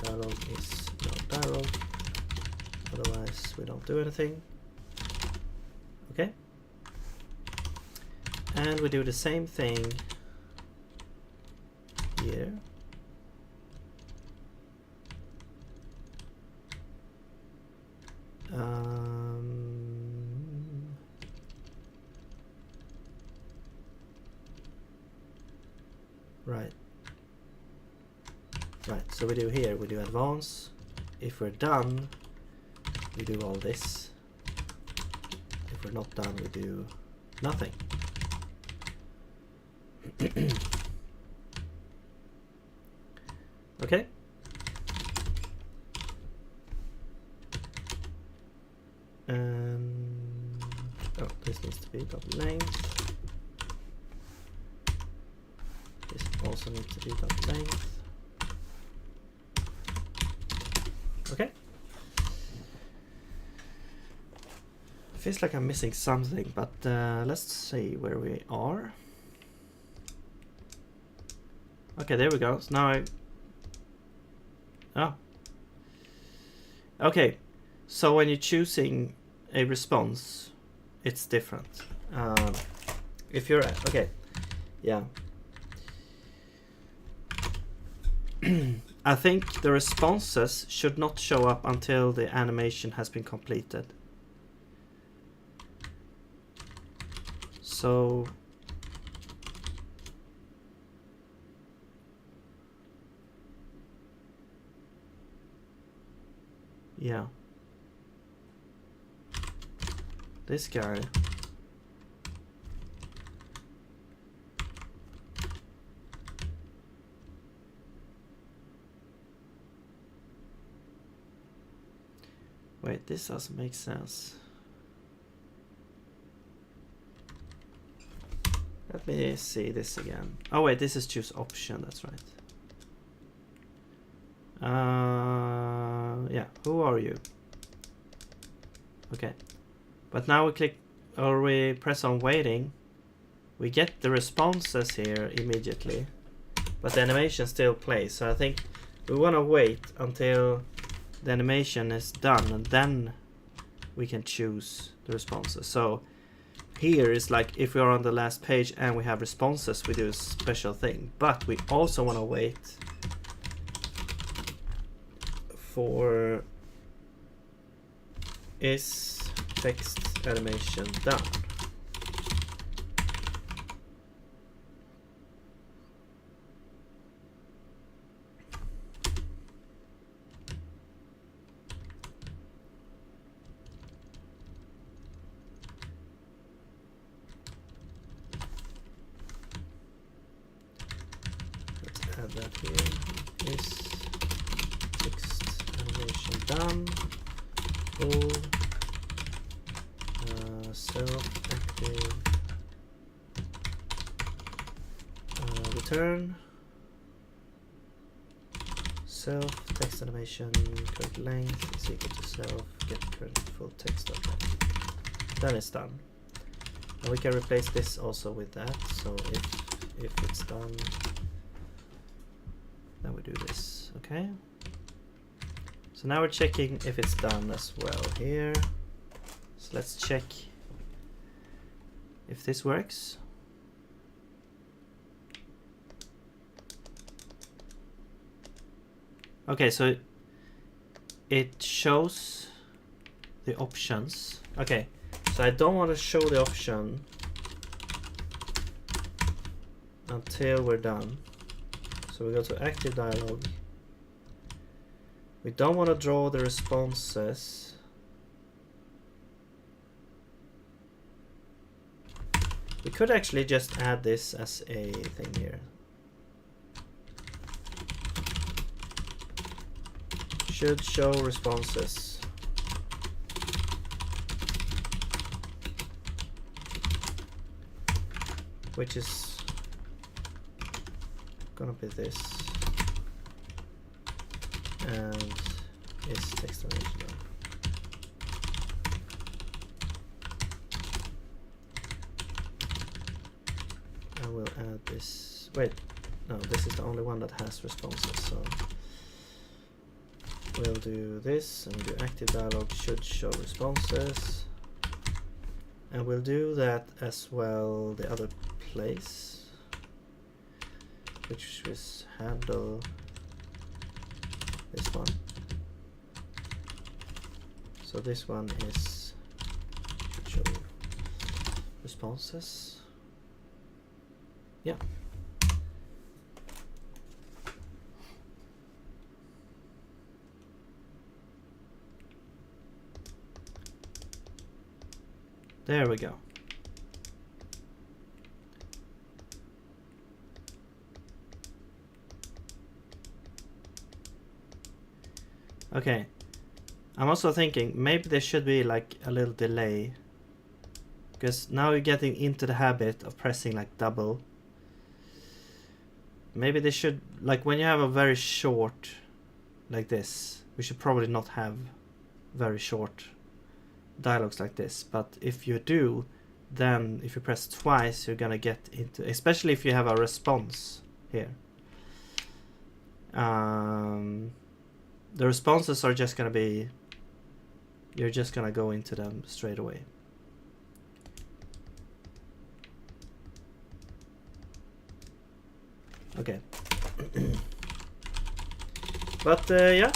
dialogue is no dialogue, otherwise we don't do anything. Okay, and we do the same thing here. Right, so we do here, we do advance. If we're done, we do all this. If we're not done, we do nothing. Okay. And oh, this needs to be double length. This also needs to be double length. Okay. Feels like I'm missing something, but let's see where we are. Okay, there we go. So now oh. Okay. So when you're choosing a response, it's different. If you're okay, yeah. I think the responses should not show up until the animation has been completed. So yeah, this guy. Wait, this doesn't make sense. Let me see this again. Oh wait, this is choose option, that's right. Yeah, who are you? Okay. But now we click, or we press on waiting. We get the responses here immediately. But the animation still plays, so I think we want to wait until the animation is done, and then we can choose the responses. So here is like if we are on the last page and we have responses, we do a special thing. But we also want to wait for is text animation done. Add that here. Is text animation done? Full self-active return self text animation current length is equal to self get current full text. Okay, then it's done. And we can replace this also with that. So if it's done, then we do this. Okay. So now we're checking if it's done as well here. So let's check if this works. Okay, so it shows the options. Okay, so I don't want to show the option until we're done. So we go to active dialogue. We don't want to draw the responses. We could actually just add this as a thing here. Should show responses. Which is gonna be this. And is text animation. I will add this. Wait, no, this is the only one that has responses. So we'll do this and do active dialogue should show responses. And we'll do that as well the other place, which is handle this one. So this one is show responses. Yeah. There we go. Okay. I'm also thinking maybe there should be like a little delay, because now you're getting into the habit of pressing like double. Maybe they should, like when you have a very short like this, we should probably not have very short dialogues like this, but if you do, then if you press twice you're gonna get into, especially if you have a response here. The responses are just gonna be, you're just gonna go into them straight away. Okay. But yeah,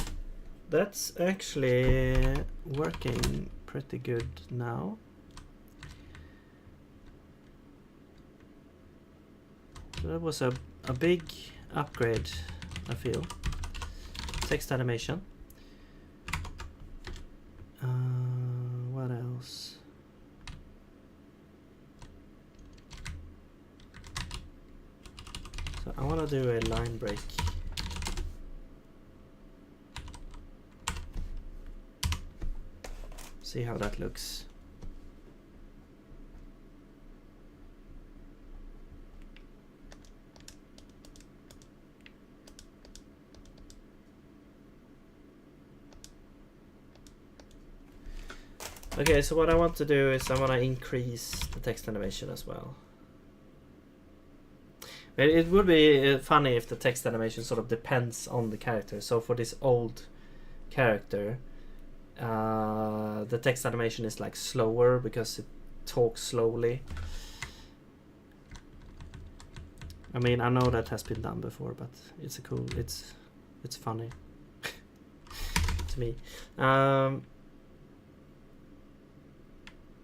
that's actually working pretty good now. So that was a big upgrade, I feel. Text animation. What else? So I want to do a line break. See how that looks. Okay, so what I want to do is I want to increase the text animation as well. It would be funny if the text animation sort of depends on the character. So for this old character, the text animation is like slower because it talks slowly. I mean, I know that has been done before, but it's a cool, it's funny to me.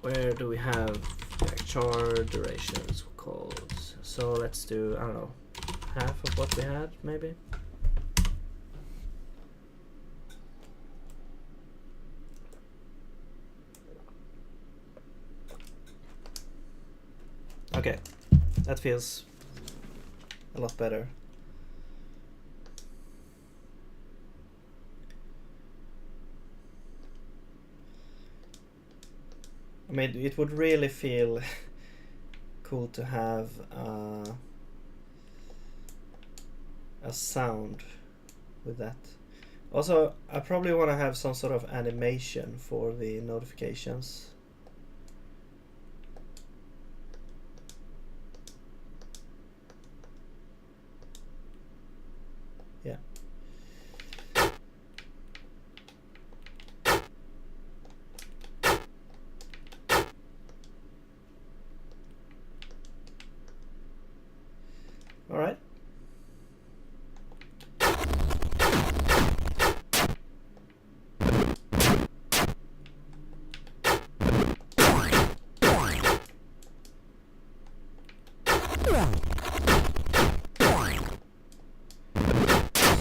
Where do we have char durations called? So let's do, I don't know, half of what we had, maybe. Okay, that feels a lot better. I mean, it would really feel cool to have a sound with that. Also, I probably want to have some sort of animation for the notifications. Yeah. All right.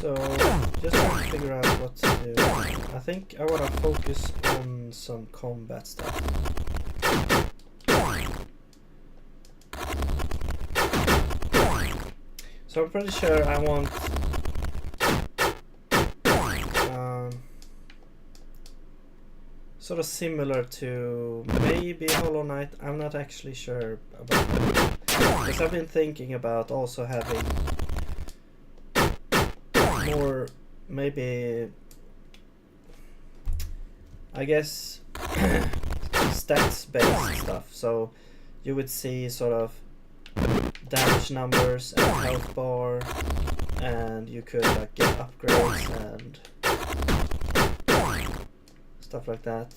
So, just trying to figure out what to do. I think I want to focus on some combat stuff. So I'm pretty sure I want sort of similar to maybe Hollow Knight. I'm not actually sure about that. Because I've been thinking about also having more, maybe, I guess, stats based stuff. So you would see sort of damage numbers and health bar, and you could like get upgrades and stuff like that.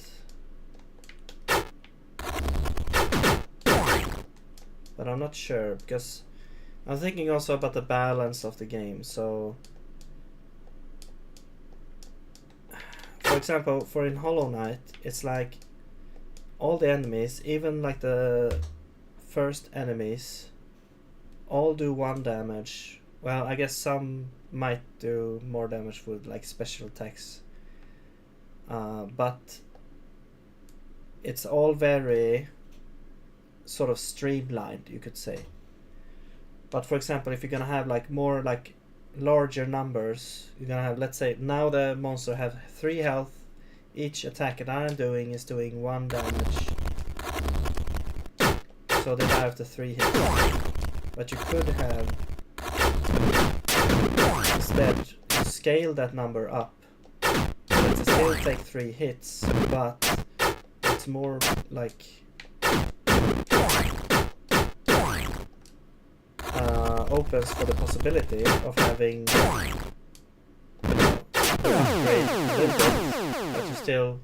But I'm not sure, because I'm thinking also about the balance of the game. So for example, for in Hollow Knight, it's like all the enemies, even like the first enemies, all do 1 damage. Well, I guess some might do more damage with like special attacks. But it's all very sort of streamlined, you could say. But for example, if you're gonna have like more like larger numbers, you're gonna have, let's say now the monster have 3 health, each attack that I'm doing is doing 1 damage, so they die after 3 hits. But you could have instead scale that number up, so it still take 3 hits, but it's more like opens for the possibility of having upgrade a little bit, but you still,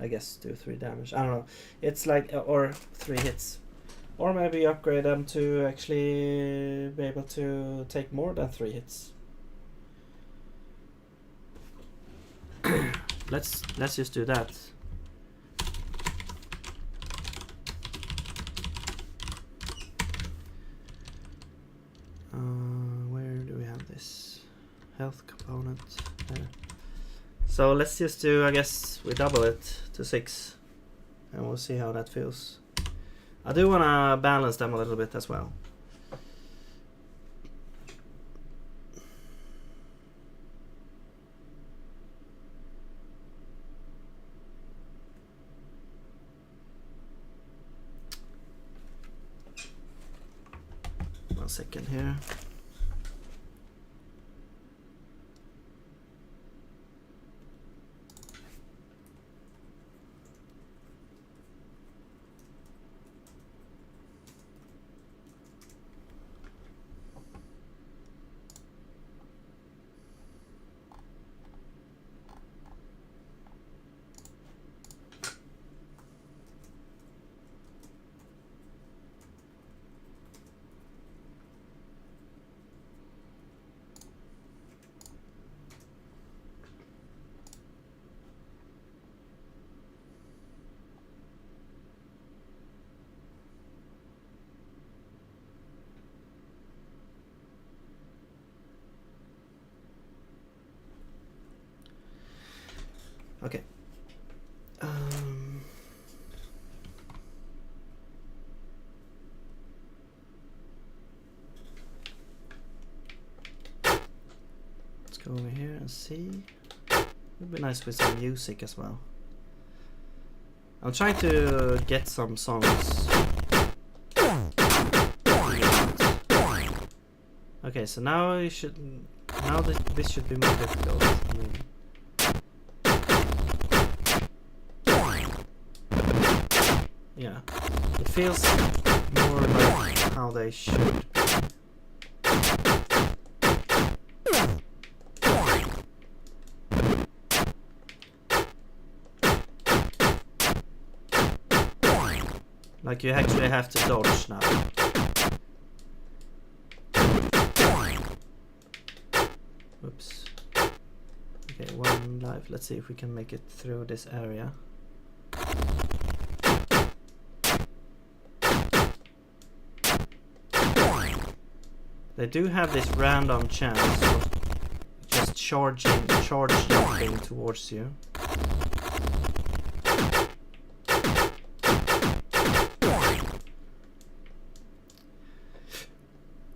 I guess, do 3 damage. I don't know. It's like, or 3 hits. Or maybe upgrade them to actually be able to take more than 3 hits. Let's just do that. Where do we have this health component? There. So let's just do, I guess we double it to 6, and we'll see how that feels. I do want to balance them a little bit as well. One second here. Okay. Let's go over here and see. It'd be nice with some music as well. I'm trying to get some songs. Okay, so now you should. Now that this should be more difficult. I mean, yeah, it feels more like how they should be. Like you actually have to dodge now. Oops. Okay, 1 life. Let's see if we can make it through this area. They do have this random chance of just charge jumping towards you.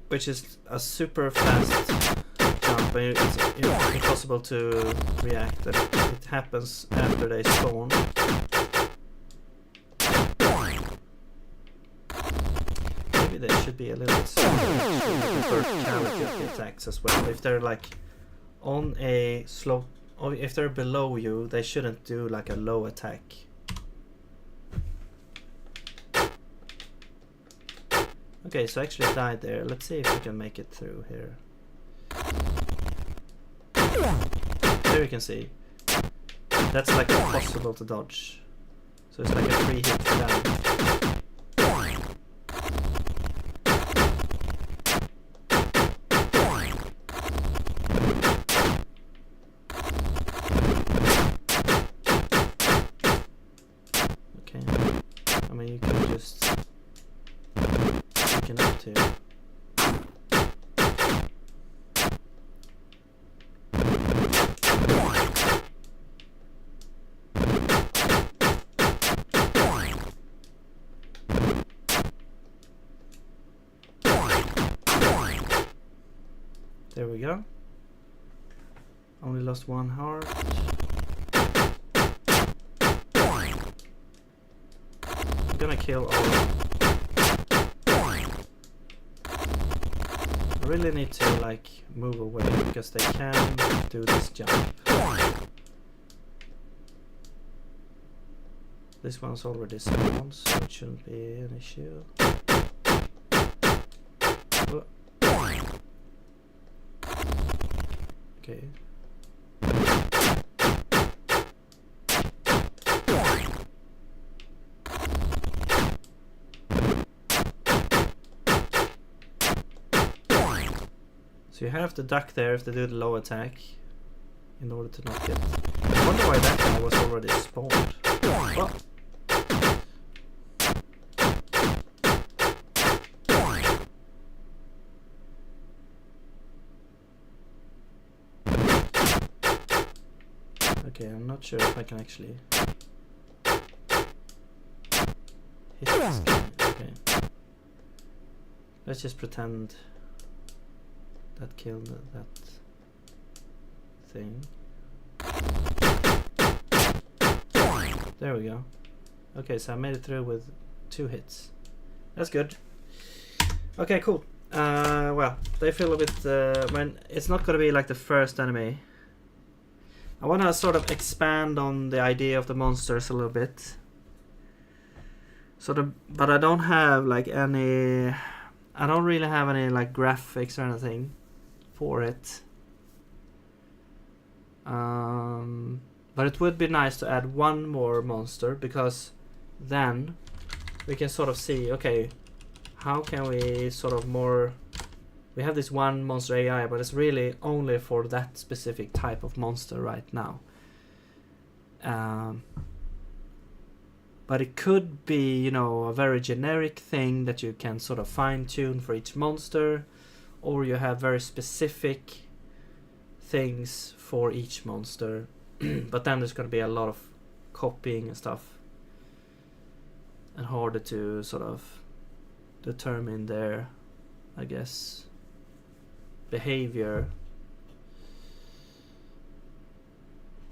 Which is a super fast jump, and it's impossible to react, and it happens after they spawn. Maybe they should be a little bit slower with the verticality of the attacks as well. If they're like on a slope, or if they're below you, they shouldn't do like a low attack. Okay, so I actually died there. Let's see if we can make it through here. There you can see. That's like impossible to dodge. So it's like a 3-hit down. Okay. I mean, you can just... up to. There we go. Only lost 1 heart. I'm gonna kill all of them. I really need to like move away because they can do this jump. This one's already spawned, so it shouldn't be an issue. Oh. Okay. So you have to duck there if they do the low attack in order to not get... I wonder why that guy was already spawned. Oh. Okay, I'm not sure if I can actually hit this guy. Okay. Let's just pretend that killed that thing. There we go. Okay, so I made it through with 2 hits. That's good. Okay, cool. Well, they feel a bit... when it's not going to be like the first enemy. I want to sort of expand on the idea of the monsters a little bit. But I don't have like any... I don't really have any like graphics or anything for it. But it would be nice to add 1 more monster, because then we can sort of see, okay, how can we sort of more... We have this 1 monster AI, but it's really only for that specific type of monster right now. But it could be, you know, a very generic thing that you can sort of fine-tune for each monster, or you have very specific things for each monster. But then there's going to be a lot of copying and stuff, and harder to sort of determine their, I guess, behavior,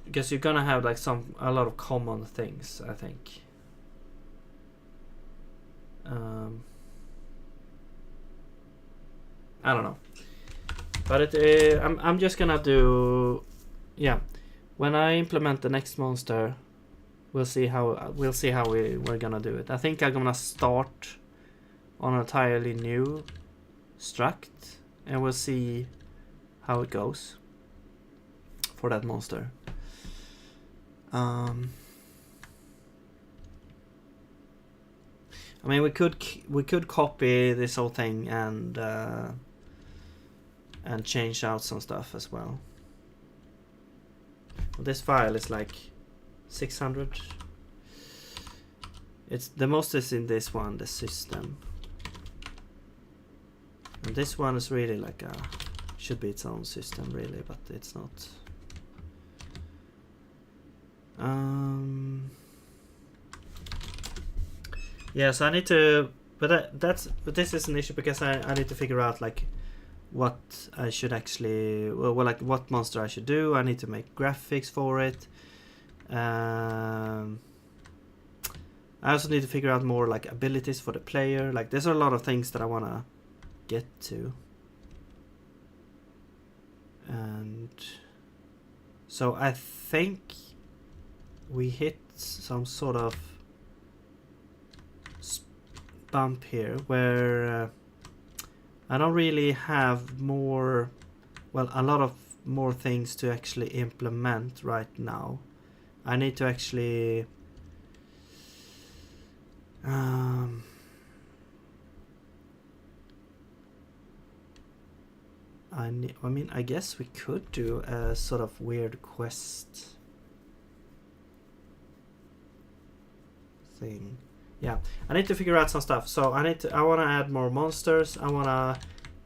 because you're gonna have like a lot of common things, I think. I don't know, but I'm just gonna do, yeah. When I implement the next monster, we'll see how we're gonna do it. I think I'm gonna start on an entirely new struct, and we'll see how it goes for that monster. I mean, we could copy this whole thing and change out some stuff as well. This file is like 600. It's the most is in this one, the system. And this one is really like should be its own system really, but it's not. Yeah, so I need to, but this is an issue because I need to figure out like what I should actually, well, like what monster I should do. I need to make graphics for it. I also need to figure out more like abilities for the player. Like there's a lot of things that I wanna get to. And so I think we hit some sort of bump here where I don't really have more, well, a lot of more things to actually implement right now. I need to actually I mean, I guess we could do a sort of weird quest thing. Yeah, I need to figure out some stuff. So I want to add more monsters. I want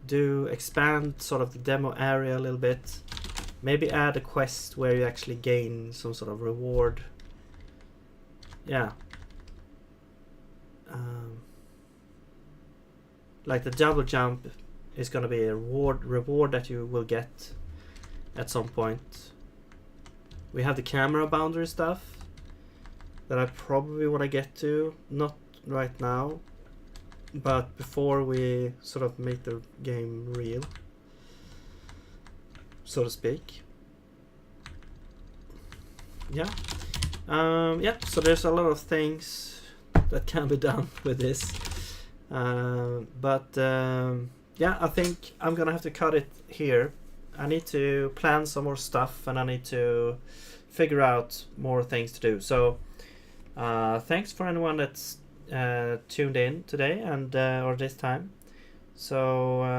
to expand sort of the demo area a little bit. Maybe add a quest where you actually gain some sort of reward. Yeah. Like the double jump is going to be a reward that you will get at some point. We have the camera boundary stuff that I probably want to get to, not right now, but before we sort of make the game real, so to speak. Yeah. Yeah, so there's a lot of things that can be done with this. Yeah, I think I'm gonna have to cut it here. I need to plan some more stuff and I need to figure out more things to do. So thanks for anyone that's tuned in today and or this time. So